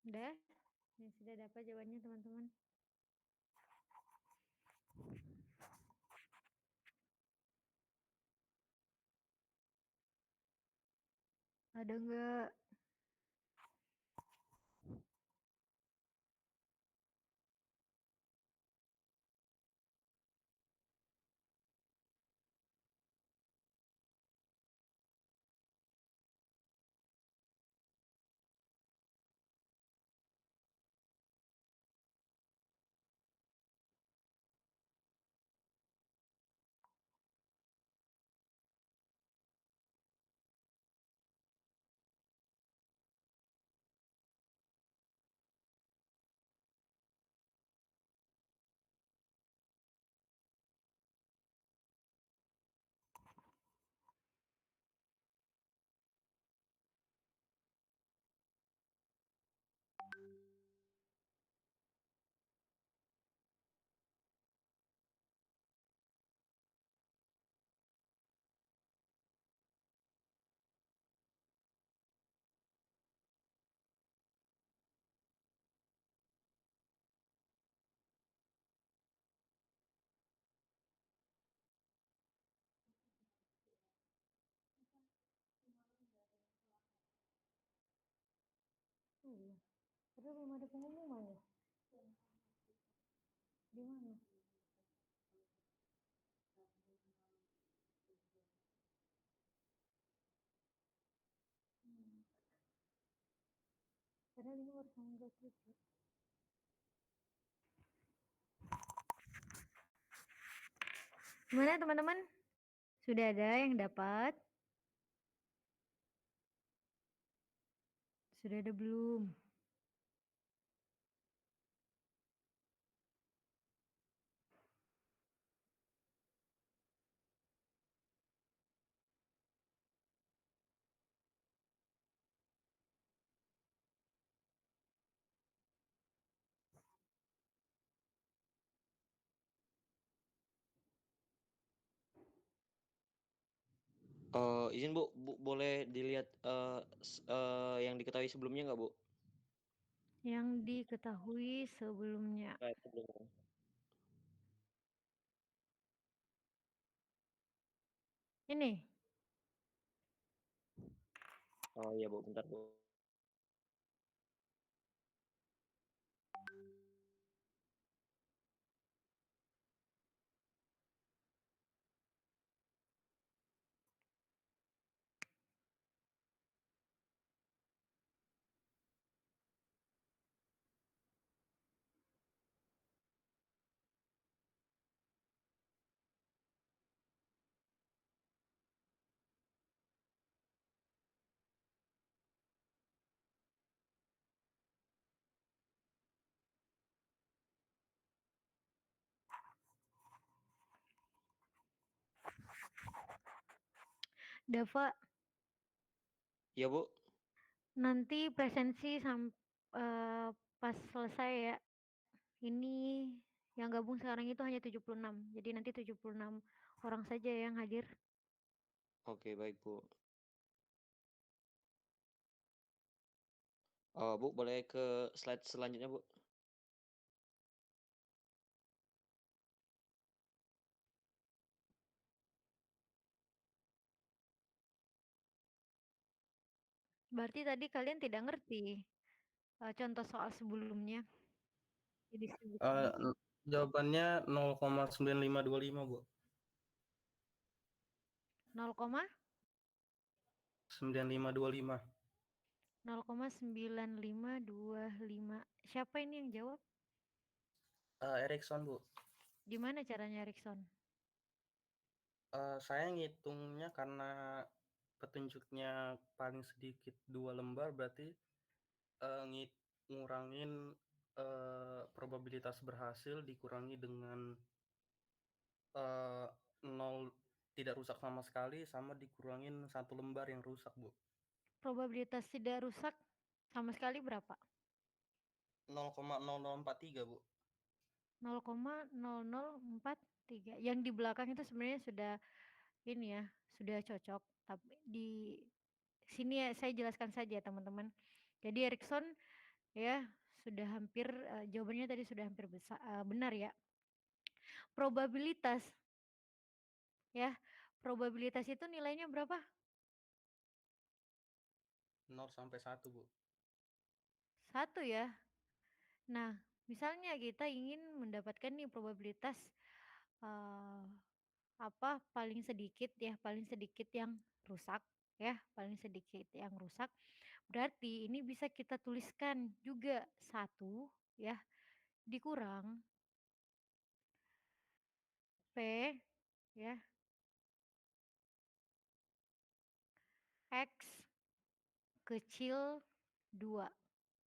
Udah? Ya, sudah dapat jawabannya teman-teman. Ada enggak? Oh iya. Padahal belum ada pengumuman ya? Di mana? Padahal ini baru tanggal 7. Gimana teman-teman? Sudah ada yang dapat? Sudah ada belum? Izin Bu, boleh dilihat yang diketahui sebelumnya nggak Bu? Yang diketahui sebelumnya. Slide sebelumnya. Ini. Oh iya Bu, bentar Bu. Dava, Iya Bu. nanti presensi pas selesai ya. Ini yang gabung sekarang itu hanya 76. Jadi nanti 76 orang saja yang hadir. Oke, baik Bu. Bu, boleh ke slide selanjutnya Bu. Berarti tadi kalian tidak ngerti contoh soal sebelumnya. Jadi Jawabannya 0,9525 Bu. 9525. 0,9525. Siapa ini yang jawab? Erikson Bu. Gimana caranya Erikson? Saya ngitungnya karena petunjuknya paling sedikit 2 lembar, berarti ngurangin probabilitas berhasil dikurangi dengan 0 tidak rusak sama sekali, sama dikurangin 1 lembar yang rusak Bu. Probabilitas tidak rusak sama sekali berapa? 0,0043 Bu. 0,0043. Yang di belakang itu sebenarnya sudah ini ya, sudah cocok. Tapi di sini ya saya jelaskan saja teman-teman. Jadi Erikson ya sudah hampir jawabannya tadi sudah hampir benar ya. Probabilitas ya, probabilitas itu nilainya berapa? 0 sampai 1 Bu. 1 ya. Nah, misalnya kita ingin mendapatkan nih probabilitas paling sedikit ya, paling sedikit yang rusak ya, paling sedikit yang rusak. Berarti ini bisa kita tuliskan juga 1 ya dikurang P ya X kecil 2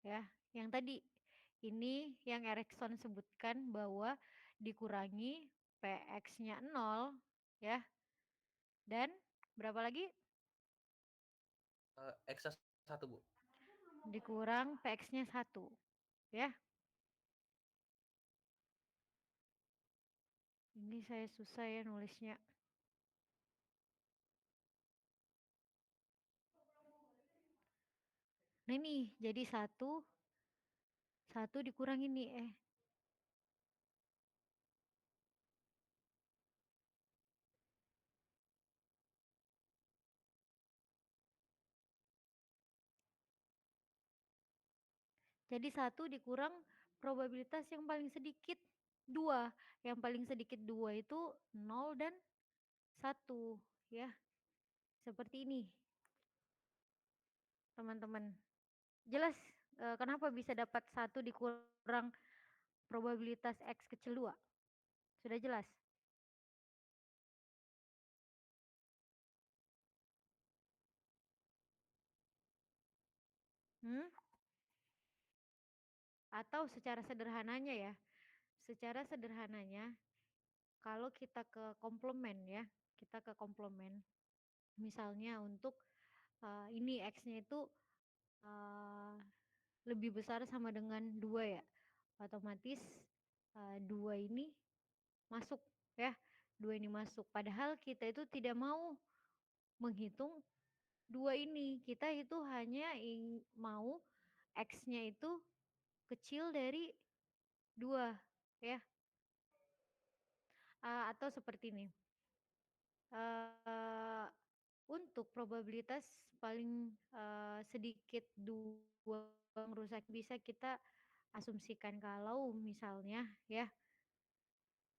ya. Yang tadi ini yang Erikson sebutkan bahwa dikurangi PX-nya 0 ya. Dan berapa lagi? X 1 Bu. Dikurang PX-nya 1 ya. Ini saya susah ya nulisnya. Nah ini jadi 1 dikurangin nih Jadi 1 dikurang probabilitas yang paling sedikit 2. Yang paling sedikit 2 itu 0 dan 1 ya. Seperti ini. Teman-teman. Jelas kenapa bisa dapat 1 dikurang probabilitas X kecil 2? Sudah jelas? Atau secara sederhananya ya. Secara sederhananya kalau kita ke komplement ya, kita ke komplement. Misalnya untuk ini X-nya itu lebih besar sama dengan 2 ya. Otomatis 2 ini masuk ya. 2 ini masuk. Padahal kita itu tidak mau menghitung 2 ini. Kita itu hanya mau X-nya itu kecil dari 2 ya. Atau seperti ini. Untuk probabilitas paling sedikit 2 yang rusak bisa kita asumsikan kalau misalnya ya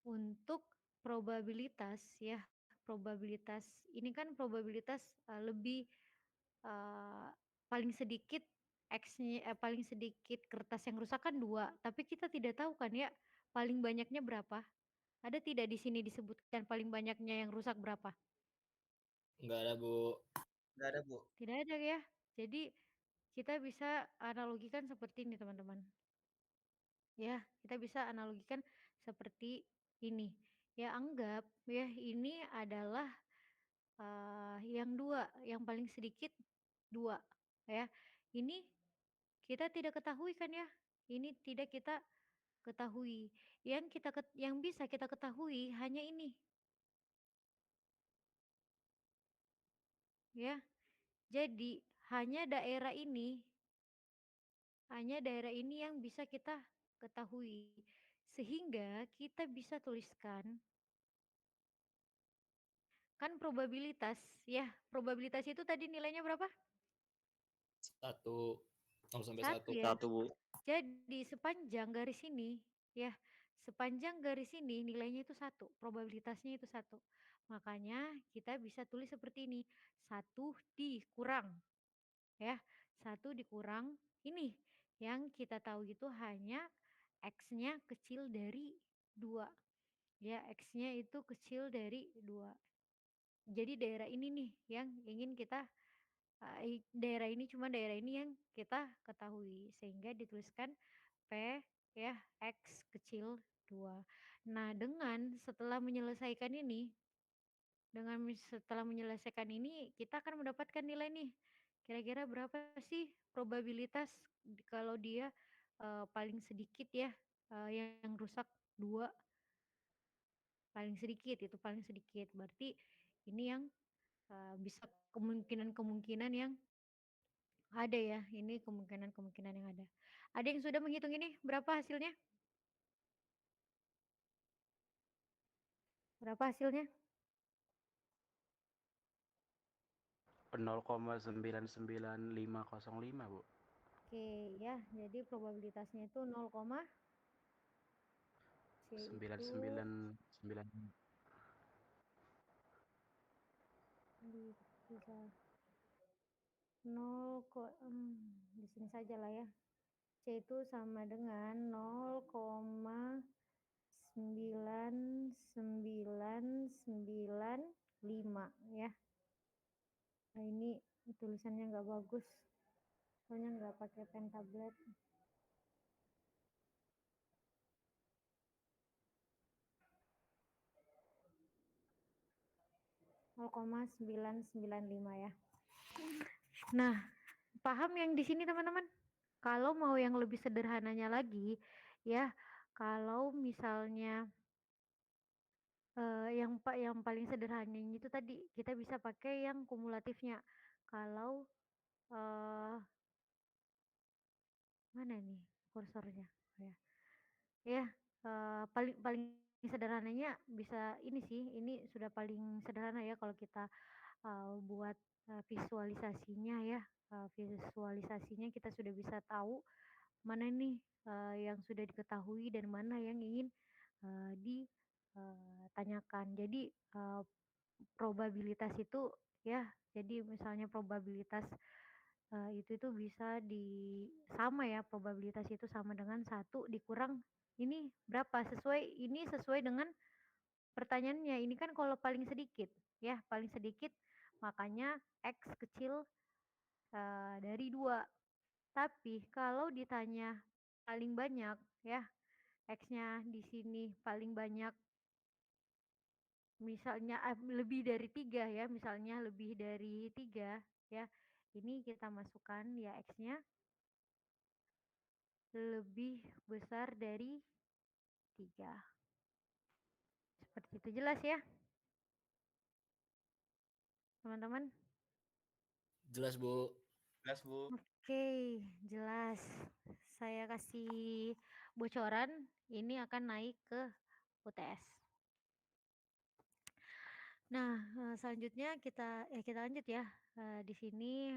untuk probabilitas ya, probabilitas ini kan probabilitas lebih paling sedikit X-nya paling sedikit kertas yang rusak kan 2, tapi kita tidak tahu kan ya paling banyaknya berapa? Ada tidak di sini disebutkan paling banyaknya yang rusak berapa? Enggak ada, Bu. Nggak ada, Bu. Tidak ada ya. Jadi kita bisa analogikan seperti ini teman-teman. Ya, kita bisa analogikan seperti ini. Ya, anggap ya ini adalah yang 2, yang paling sedikit 2 ya. Ini kita tidak ketahui kan ya. Ini tidak kita ketahui. Yang bisa kita ketahui hanya ini. Ya. Jadi hanya daerah ini yang bisa kita ketahui. Sehingga kita bisa tuliskan kan probabilitas ya. Probabilitas itu tadi nilainya berapa? 1, 0 sampai 1 1. ya. 1, Bu. Jadi sepanjang garis ini ya, sepanjang garis ini nilainya itu 1, probabilitasnya itu 1. Makanya kita bisa tulis seperti ini, 1 dikurang ya, 1 dikurang ini yang kita tahu itu hanya X-nya kecil dari 2 ya, X-nya itu kecil dari 2. Jadi daerah ini nih yang ingin kita daerah ini yang kita ketahui sehingga dituliskan P ya X kecil 2. Nah, setelah menyelesaikan ini kita akan mendapatkan nilai nih. Kira-kira berapa sih probabilitas kalau dia paling sedikit ya yang rusak 2 paling sedikit itu paling sedikit. Berarti ini yang bisa kemungkinan-kemungkinan yang ada ya. Ini kemungkinan-kemungkinan yang ada. Ada yang sudah menghitung ini berapa hasilnya? Berapa hasilnya? 0,99505, Bu. Oke ya, jadi probabilitasnya itu 0, C itu 9995. bisa 0, di sini saja lah ya. C itu sama dengan 0,9995 ya. Nah, ini tulisannya nggak bagus, soalnya nggak pakai pen tablet. (0,995) ya. Nah, paham yang di sini teman-teman? Kalau mau yang lebih sederhananya lagi, ya, kalau misalnya yang paling sederhananya itu tadi kita bisa pakai yang kumulatifnya. Kalau mana nih kursornya? Ya, ya paling paling sederhananya bisa ini sih. Ini sudah paling sederhana ya kalau kita buat visualisasinya ya. Visualisasinya kita sudah bisa tahu mana nih yang sudah diketahui dan mana yang ingin ditanyakan. Jadi probabilitas itu ya, jadi misalnya probabilitas itu bisa sama ya, probabilitas itu sama dengan 1 dikurang ini berapa, sesuai dengan pertanyaannya. Ini kan kalau paling sedikit ya, paling sedikit makanya X kecil dari 2. Tapi kalau ditanya paling banyak ya, X-nya di sini paling banyak misalnya lebih dari 3 ya, misalnya lebih dari 3 ya. Ini kita masukkan ya X-nya lebih besar dari 3. Seperti itu, jelas ya? teman-teman? Jelas, Bu. Jelas, Bu. Oke, jelas. Saya kasih bocoran, ini akan naik ke UTS. Nah, selanjutnya kita lanjut ya. Di sini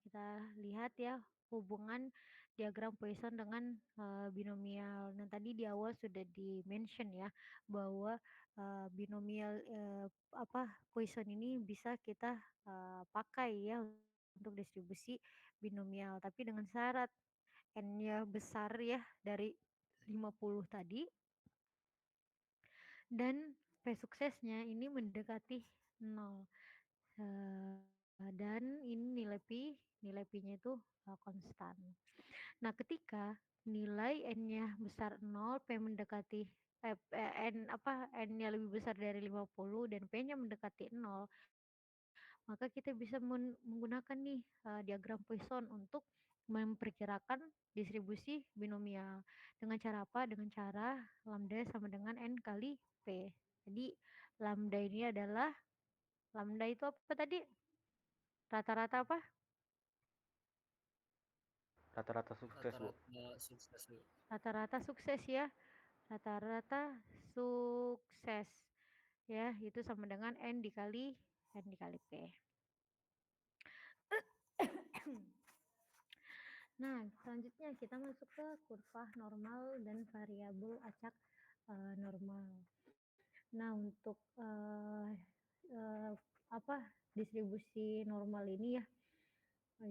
kita lihat ya hubungan diagram Poisson dengan binomial. Nah, tadi di awal sudah di-mention ya bahwa binomial Poisson ini bisa kita pakai ya untuk distribusi binomial, tapi dengan syarat n-nya besar ya dari 50 tadi, dan P suksesnya ini mendekati 0. Dan ini nilai P-nya itu konstan. Nah, ketika nilai n-nya besar 0, P mendekati n-nya lebih besar dari 50 dan P-nya mendekati 0, maka kita bisa menggunakan nih diagram Poisson untuk memperkirakan distribusi binomial. Dengan cara apa? Dengan cara lambda sama dengan n kali P. Jadi lambda ini adalah, lambda itu apa tadi? Rata-rata apa? Rata-rata sukses, Bu. Rata-rata sukses, Bu. Rata-rata sukses ya. Rata-rata sukses. Ya, itu sama dengan n dikali P. Nah, selanjutnya kita masuk ke kurva normal dan variabel acak normal. Nah, untuk distribusi normal ini ya,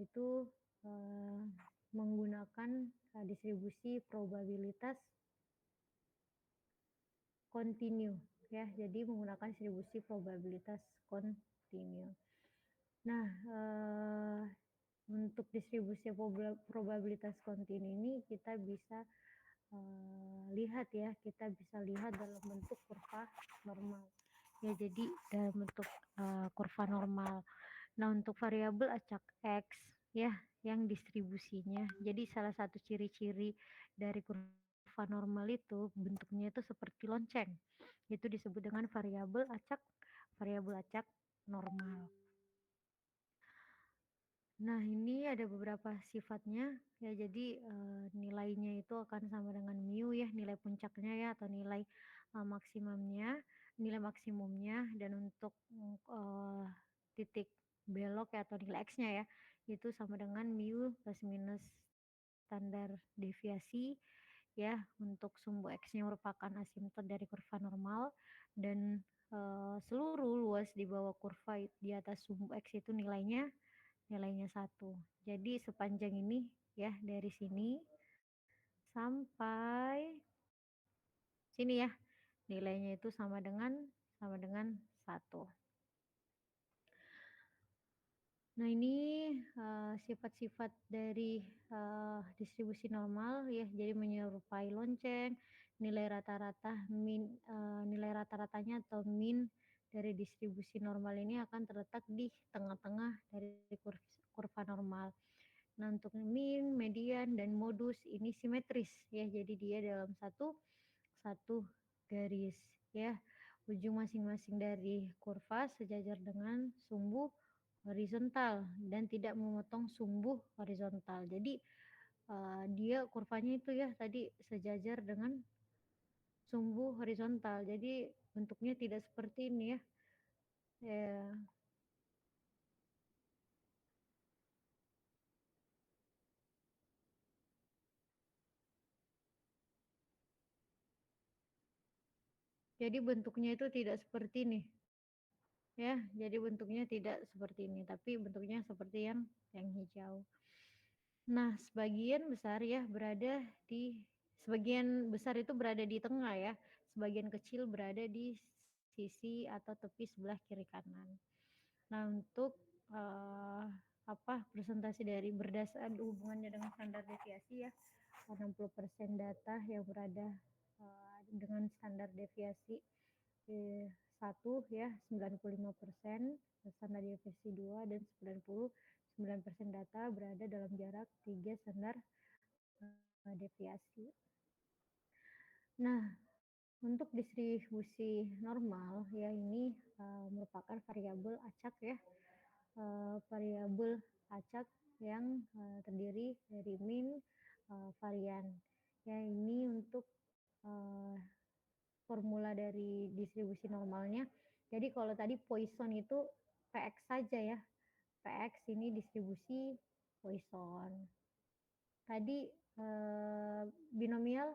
itu menggunakan distribusi probabilitas kontinu ya. Jadi menggunakan distribusi probabilitas kontinu. Nah, untuk distribusi probabilitas kontinu ini kita bisa lihat ya, kita bisa lihat dalam bentuk kurva normal ya. Jadi dalam bentuk kurva normal. Nah, untuk variabel acak X ya yang distribusinya, jadi salah satu ciri-ciri dari kurva normal itu bentuknya itu seperti lonceng, itu disebut dengan variabel acak normal. Nah, ini ada beberapa sifatnya ya. Jadi nilainya itu akan sama dengan mu ya, nilai puncaknya ya, atau nilai maksimumnya. Dan untuk titik belok ya, atau nilai x-nya ya, itu sama dengan mu plus minus standar deviasi ya. Untuk sumbu x-nya merupakan asimtot dari kurva normal, dan seluruh luas di bawah kurva di atas sumbu x itu nilainya 1. Jadi sepanjang ini ya, dari sini sampai sini ya, nilainya itu sama dengan 1. Nah, ini sifat-sifat dari distribusi normal ya. Jadi menyerupai lonceng, nilai rata-ratanya atau min dari distribusi normal ini akan terletak di tengah-tengah dari kurva normal. Nah, untuk min, median, dan modus ini simetris ya. Jadi dia dalam satu garis ya. Ujung masing-masing dari kurva sejajar dengan sumbu horizontal dan tidak memotong sumbu horizontal. Jadi dia kurvanya itu ya tadi sejajar dengan sumbu horizontal. Jadi bentuknya tidak seperti ini ya. Jadi bentuknya itu tidak seperti ini. Ya, jadi bentuknya tidak seperti ini, tapi bentuknya seperti yang hijau. Nah, sebagian besar itu berada di tengah ya. Sebagian kecil berada di sisi atau tepi sebelah kiri kanan. Nah, untuk presentasi dari berdasarkan hubungannya dengan standar deviasi ya, 60% data yang berada dengan standar deviasi 1 ya, 95% standar deviasi 2, dan 99% data berada dalam jarak 3 standar deviasi. Nah, untuk distribusi normal ya, ini merupakan variabel acak ya. variabel acak yang terdiri dari min varian. Ya, ini untuk formula dari distribusi normalnya. Jadi kalau tadi Poisson itu Px saja ya. Px ini distribusi Poisson. Tadi binomial,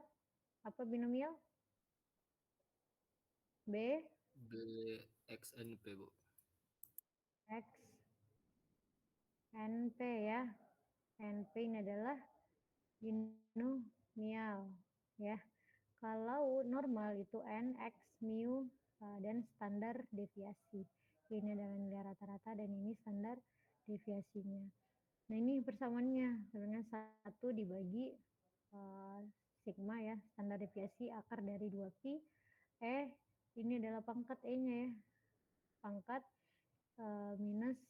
apa binomial? B XNP, Bu. X NP ya. NP ini adalah binomial ya. Kalau normal itu N, X, mu, dan standar deviasi. Ini adalah nilai rata-rata dan ini standar deviasinya. Nah, ini persamaannya sebenarnya 1 dibagi sigma ya, standar deviasi akar dari 2pi. Ini adalah pangkat E-nya ya. Pangkat minus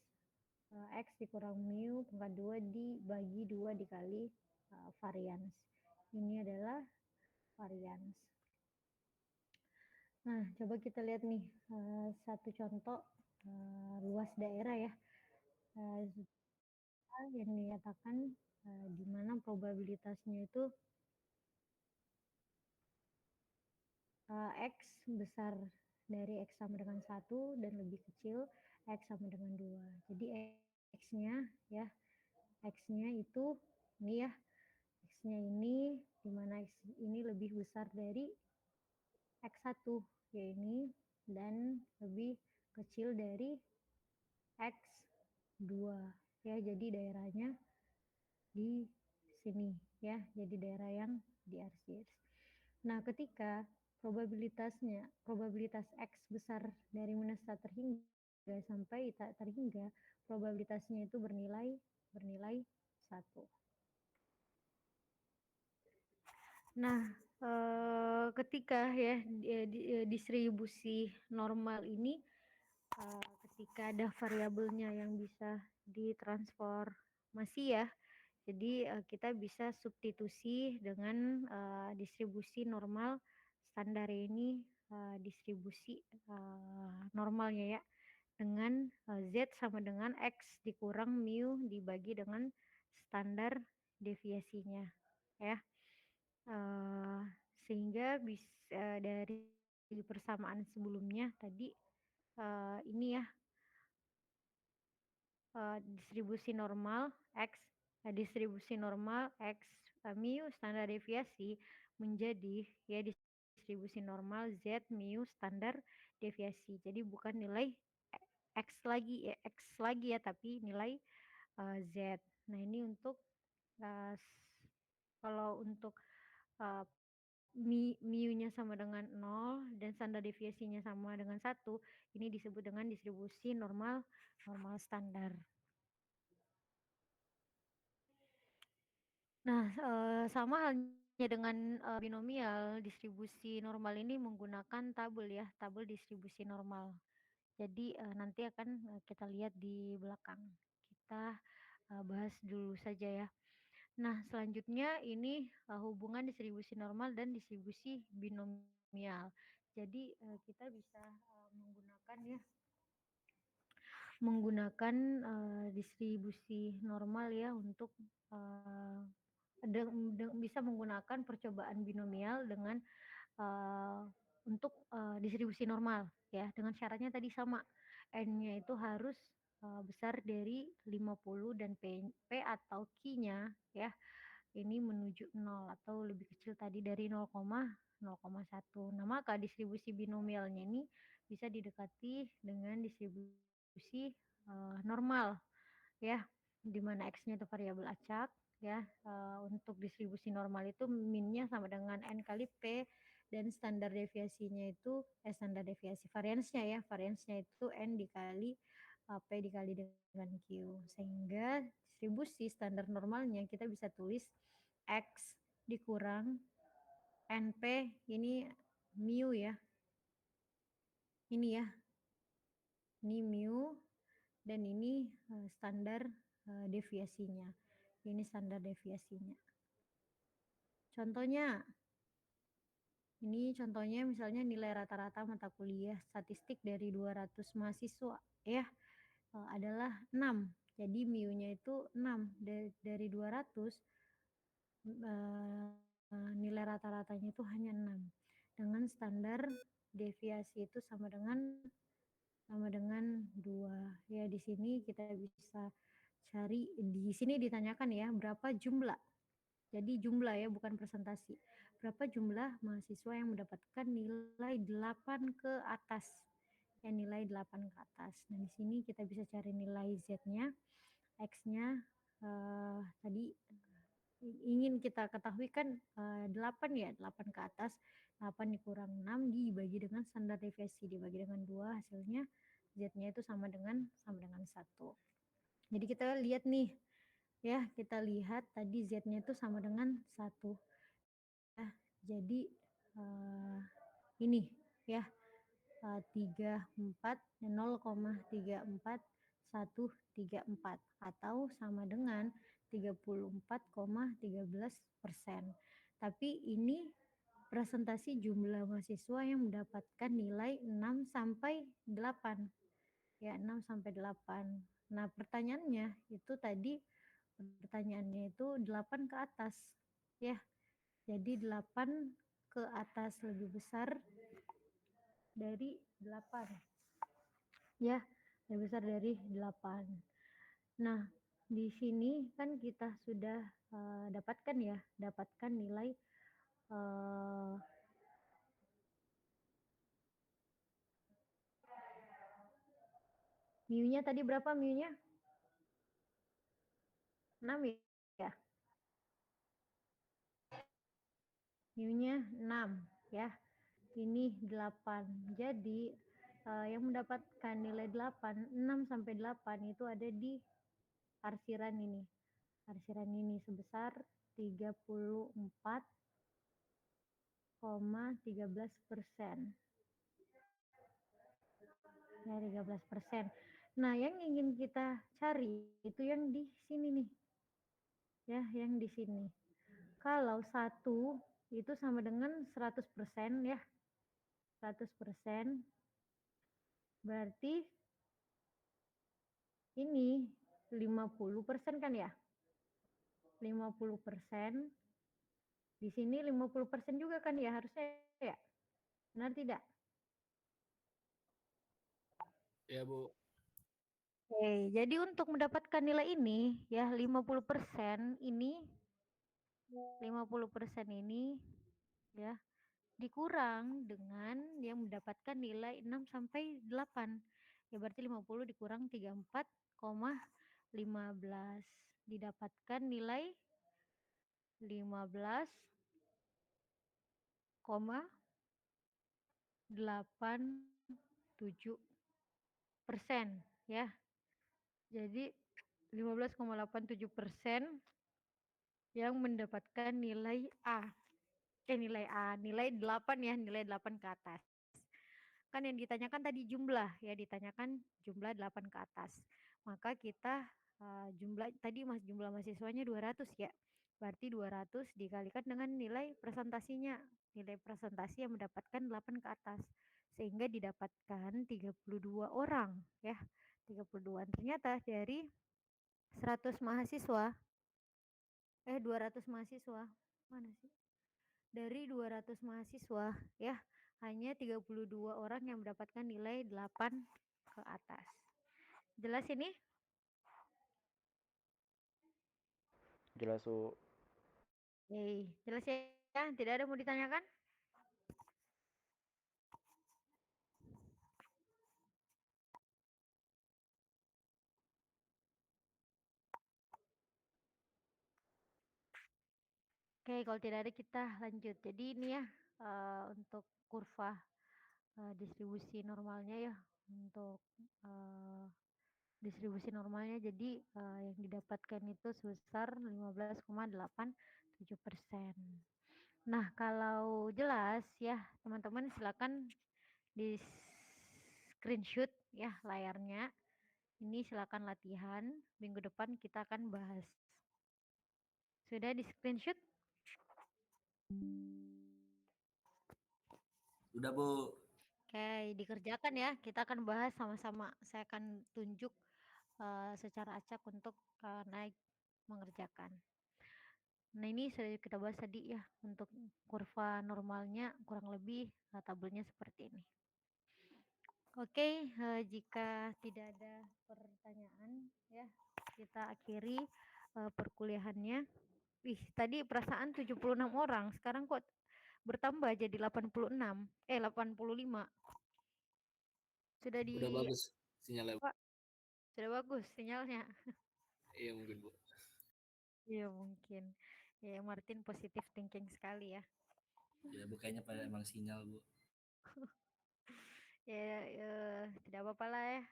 X dikurang mu pangkat 2 dibagi 2 dikali varians. Ini adalah varians. Nah, coba kita lihat nih satu contoh luas daerah ya. Yang dinyatakan di mana probabilitasnya itu X besar dari X sama dengan 1 dan lebih kecil X sama dengan 2. Jadi X-nya ya, X-nya itu ini ya, X-nya ini dimana X ini lebih besar dari X1 ya ini dan lebih kecil dari X2 ya, jadi daerahnya di sini ya, jadi daerah yang di arsir. Nah, ketika probabilitas X besar dari minus tak terhingga sampai tak terhingga, probabilitasnya itu bernilai 1. Nah, ketika ya distribusi normal ini ketika ada variabelnya yang bisa ditransformasi ya, jadi kita bisa substitusi dengan distribusi normal standar ini, distribusi normalnya ya, dengan Z sama dengan X dikurang mu dibagi dengan standar deviasinya ya. Sehingga bisa dari persamaan sebelumnya tadi ini ya, distribusi normal X mu standar deviasi menjadi ya distribusi normal Z mu standar deviasi. Jadi bukan nilai X lagi ya, tapi nilai Z. Nah, ini untuk kalau untuk mu-nya sama dengan 0 dan standar deviasinya sama dengan 1, ini disebut dengan distribusi normal standar. Nah, sama halnya dengan binomial, distribusi normal ini menggunakan tabel ya, tabel distribusi normal. Jadi nanti akan kita lihat di belakang. Kita bahas dulu saja ya. Nah, selanjutnya ini hubungan distribusi normal dan distribusi binomial. Jadi kita bisa menggunakan distribusi normal ya untuk bisa menggunakan percobaan binomial dengan untuk distribusi normal ya, dengan syaratnya tadi sama, N-nya itu harus besar dari 50 dan P atau Q-nya ya ini menuju 0 atau lebih kecil tadi dari 0,1. Nah, maka distribusi binomialnya ini bisa didekati dengan distribusi normal ya, di mana X-nya itu variabel acak ya. Untuk distribusi normal itu min-nya sama dengan N kali P dan standar deviasinya itu standar deviasi variansnya itu N dikali P dikali dengan Q, sehingga distribusi standar normalnya kita bisa tulis X dikurang NP ini mu ya, ini ya, ini mu dan ini standar deviasinya, ini standar deviasinya. Contohnya ini contohnya misalnya nilai rata-rata mata kuliah statistik dari 200 mahasiswa ya. adalah 6. Jadi mu-nya itu 6 dari 200 nilai rata-ratanya itu hanya 6 dengan standar deviasi itu sama dengan 2. Ya, di sini kita bisa cari, di sini ditanyakan ya berapa jumlah. Jadi jumlah ya, bukan presentasi. Berapa jumlah mahasiswa yang mendapatkan nilai 8 ke atas. Ya, nilai 8 ke atas. Nah, di sini kita bisa cari nilai Z-nya, X-nya tadi ingin kita ketahui kan 8 ya, 8 ke atas, 8 dikurang 6 dibagi dengan standar deviasi, dibagi dengan 2, hasilnya Z-nya itu sama dengan 1. Jadi kita lihat nih, ya kita lihat tadi Z-nya itu sama dengan 1. Ya, jadi ini ya 0,34134 atau sama dengan 34,13%. Tapi ini presentasi jumlah mahasiswa yang mendapatkan nilai 6 sampai 8. Ya, 6 sampai 8. Nah, pertanyaannya itu 8 ke atas. Ya. Jadi 8 ke atas lebih besar dari 8. Ya, lebih besar dari 8. Nah, di sini kan kita sudah dapatkan nilai mu-nya tadi berapa mu-nya? 6 ya. Mu-nya 6 ya. Ini 8. Jadi yang mendapatkan nilai 8, 6 sampai 8 itu ada di arsiran ini. Arsiran ini sebesar 34,13%. Ya, 13%. Nah, yang ingin kita cari itu yang di sini nih. Ya, yang di sini. Kalau 1 itu sama dengan 100% ya. 100%. Berarti ini 50% kan ya? 50%. Di sini 50% juga kan ya harusnya ya? Benar tidak? Ya, Bu. Oke, jadi untuk mendapatkan nilai ini ya 50% ini ya dikurang dengan yang mendapatkan nilai 6 sampai 8. Ya berarti 50 dikurang 34,15 didapatkan nilai 15,87% ya. Jadi 15,87% yang mendapatkan nilai A. Nilai 8 ya, nilai 8 ke atas. Kan yang ditanyakan tadi jumlah ya, ditanyakan jumlah 8 ke atas. Maka kita jumlah mahasiswanya 200 ya. Berarti 200 dikalikan dengan nilai presentasinya. Nilai presentasi yang mendapatkan 8 ke atas. Sehingga didapatkan 32 orang ya. 32. Ternyata dari 100 mahasiswa 200 mahasiswa. Mana sih? Dari 200 mahasiswa ya, hanya 32 orang yang mendapatkan nilai 8 ke atas. Jelas ini? Jelas, Bu. Oke, jelas ya? Tidak ada mau ditanyakan? Oke, kalau tidak ada kita lanjut. Jadi ini ya untuk kurva distribusi normalnya ya, untuk distribusi normalnya. Jadi yang didapatkan itu sebesar 15,87%. Nah, kalau jelas ya teman-teman silakan di screenshot ya layarnya. Ini silakan latihan. Minggu depan kita akan bahas. Sudah di screenshot? Udah, Bu. Oke, dikerjakan ya. Kita akan bahas sama-sama. Saya akan tunjuk secara acak untuk naik mengerjakan. Nah, ini sudah kita bahas tadi ya, untuk kurva normalnya kurang lebih tabelnya seperti ini. Oke, jika tidak ada pertanyaan ya, kita akhiri perkuliahannya. Wih, tadi perasaan 76 orang, sekarang kok bertambah jadi 85. Sudah Udah bagus sinyalnya. Pak, sudah bagus sinyalnya. Iya mungkin Bu. Iya mungkin. Ya, Martin positif thinking sekali ya. Ya Bu, kayaknya pada emang sinyal Bu. Ya, tidak apa-apa lah ya,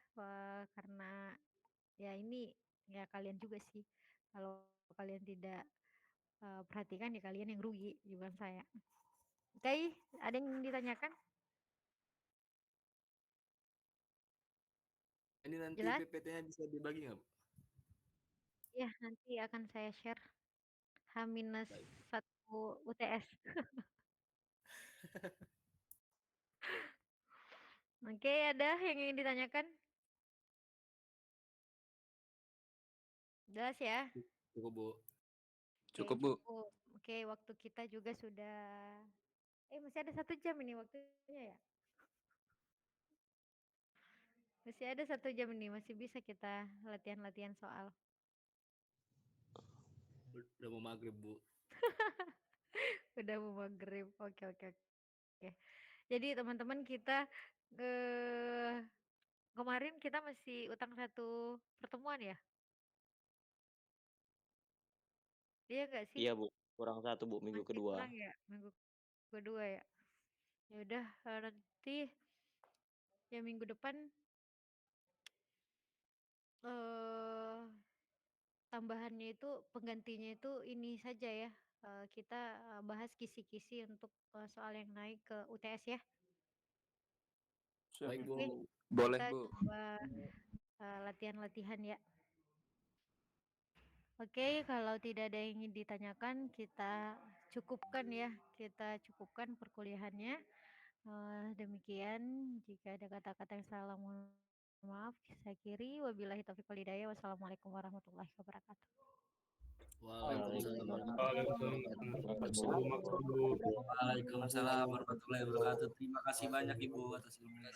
karena ya ini ya kalian juga sih. Kalau kalian tidak perhatikan ya kalian yang rugi, bukan saya. Oke, ada yang ditanyakan? Ini nanti Jelas? PPT-nya bisa dibagi nggak Bu? Ya, nanti akan saya share H-1 UTS. Oke, ada yang ingin ditanyakan? Jelas ya? Cukup Bu. Oke, Cukup, Bu. cukup. Oke, waktu kita juga sudah masih ada 1 jam ini waktunya ya. Masih ada 1 jam ini, masih bisa kita latihan-latihan soal. Udah mau maghrib Bu. Udah mau maghrib. Oke. Jadi teman-teman kita kemarin kita masih utang 1 pertemuan ya? Iya nggak sih? Iya Bu, kurang 1 Bu minggu Masih kedua. kurang ya, minggu kedua ya. Ya udah, nanti ya minggu depan tambahannya itu penggantinya itu ini saja ya. Kita bahas kisi-kisi untuk soal yang naik ke UTS ya. Baik Bu. Oke, Boleh kita Bu. coba latihan-latihan ya. Oke, kalau tidak ada yang ingin ditanyakan, kita cukupkan ya. Kita cukupkan perkuliahannya. Demikian, jika ada kata-kata yang salah, mohon maaf. Saya akhiri. Wabillahi taufiq wal hidayah. Wassalamualaikum warahmatullahi wabarakatuh. Waalaikumsalam warahmatullahi wabarakatuh. Terima kasih banyak Ibu atas ilmunya.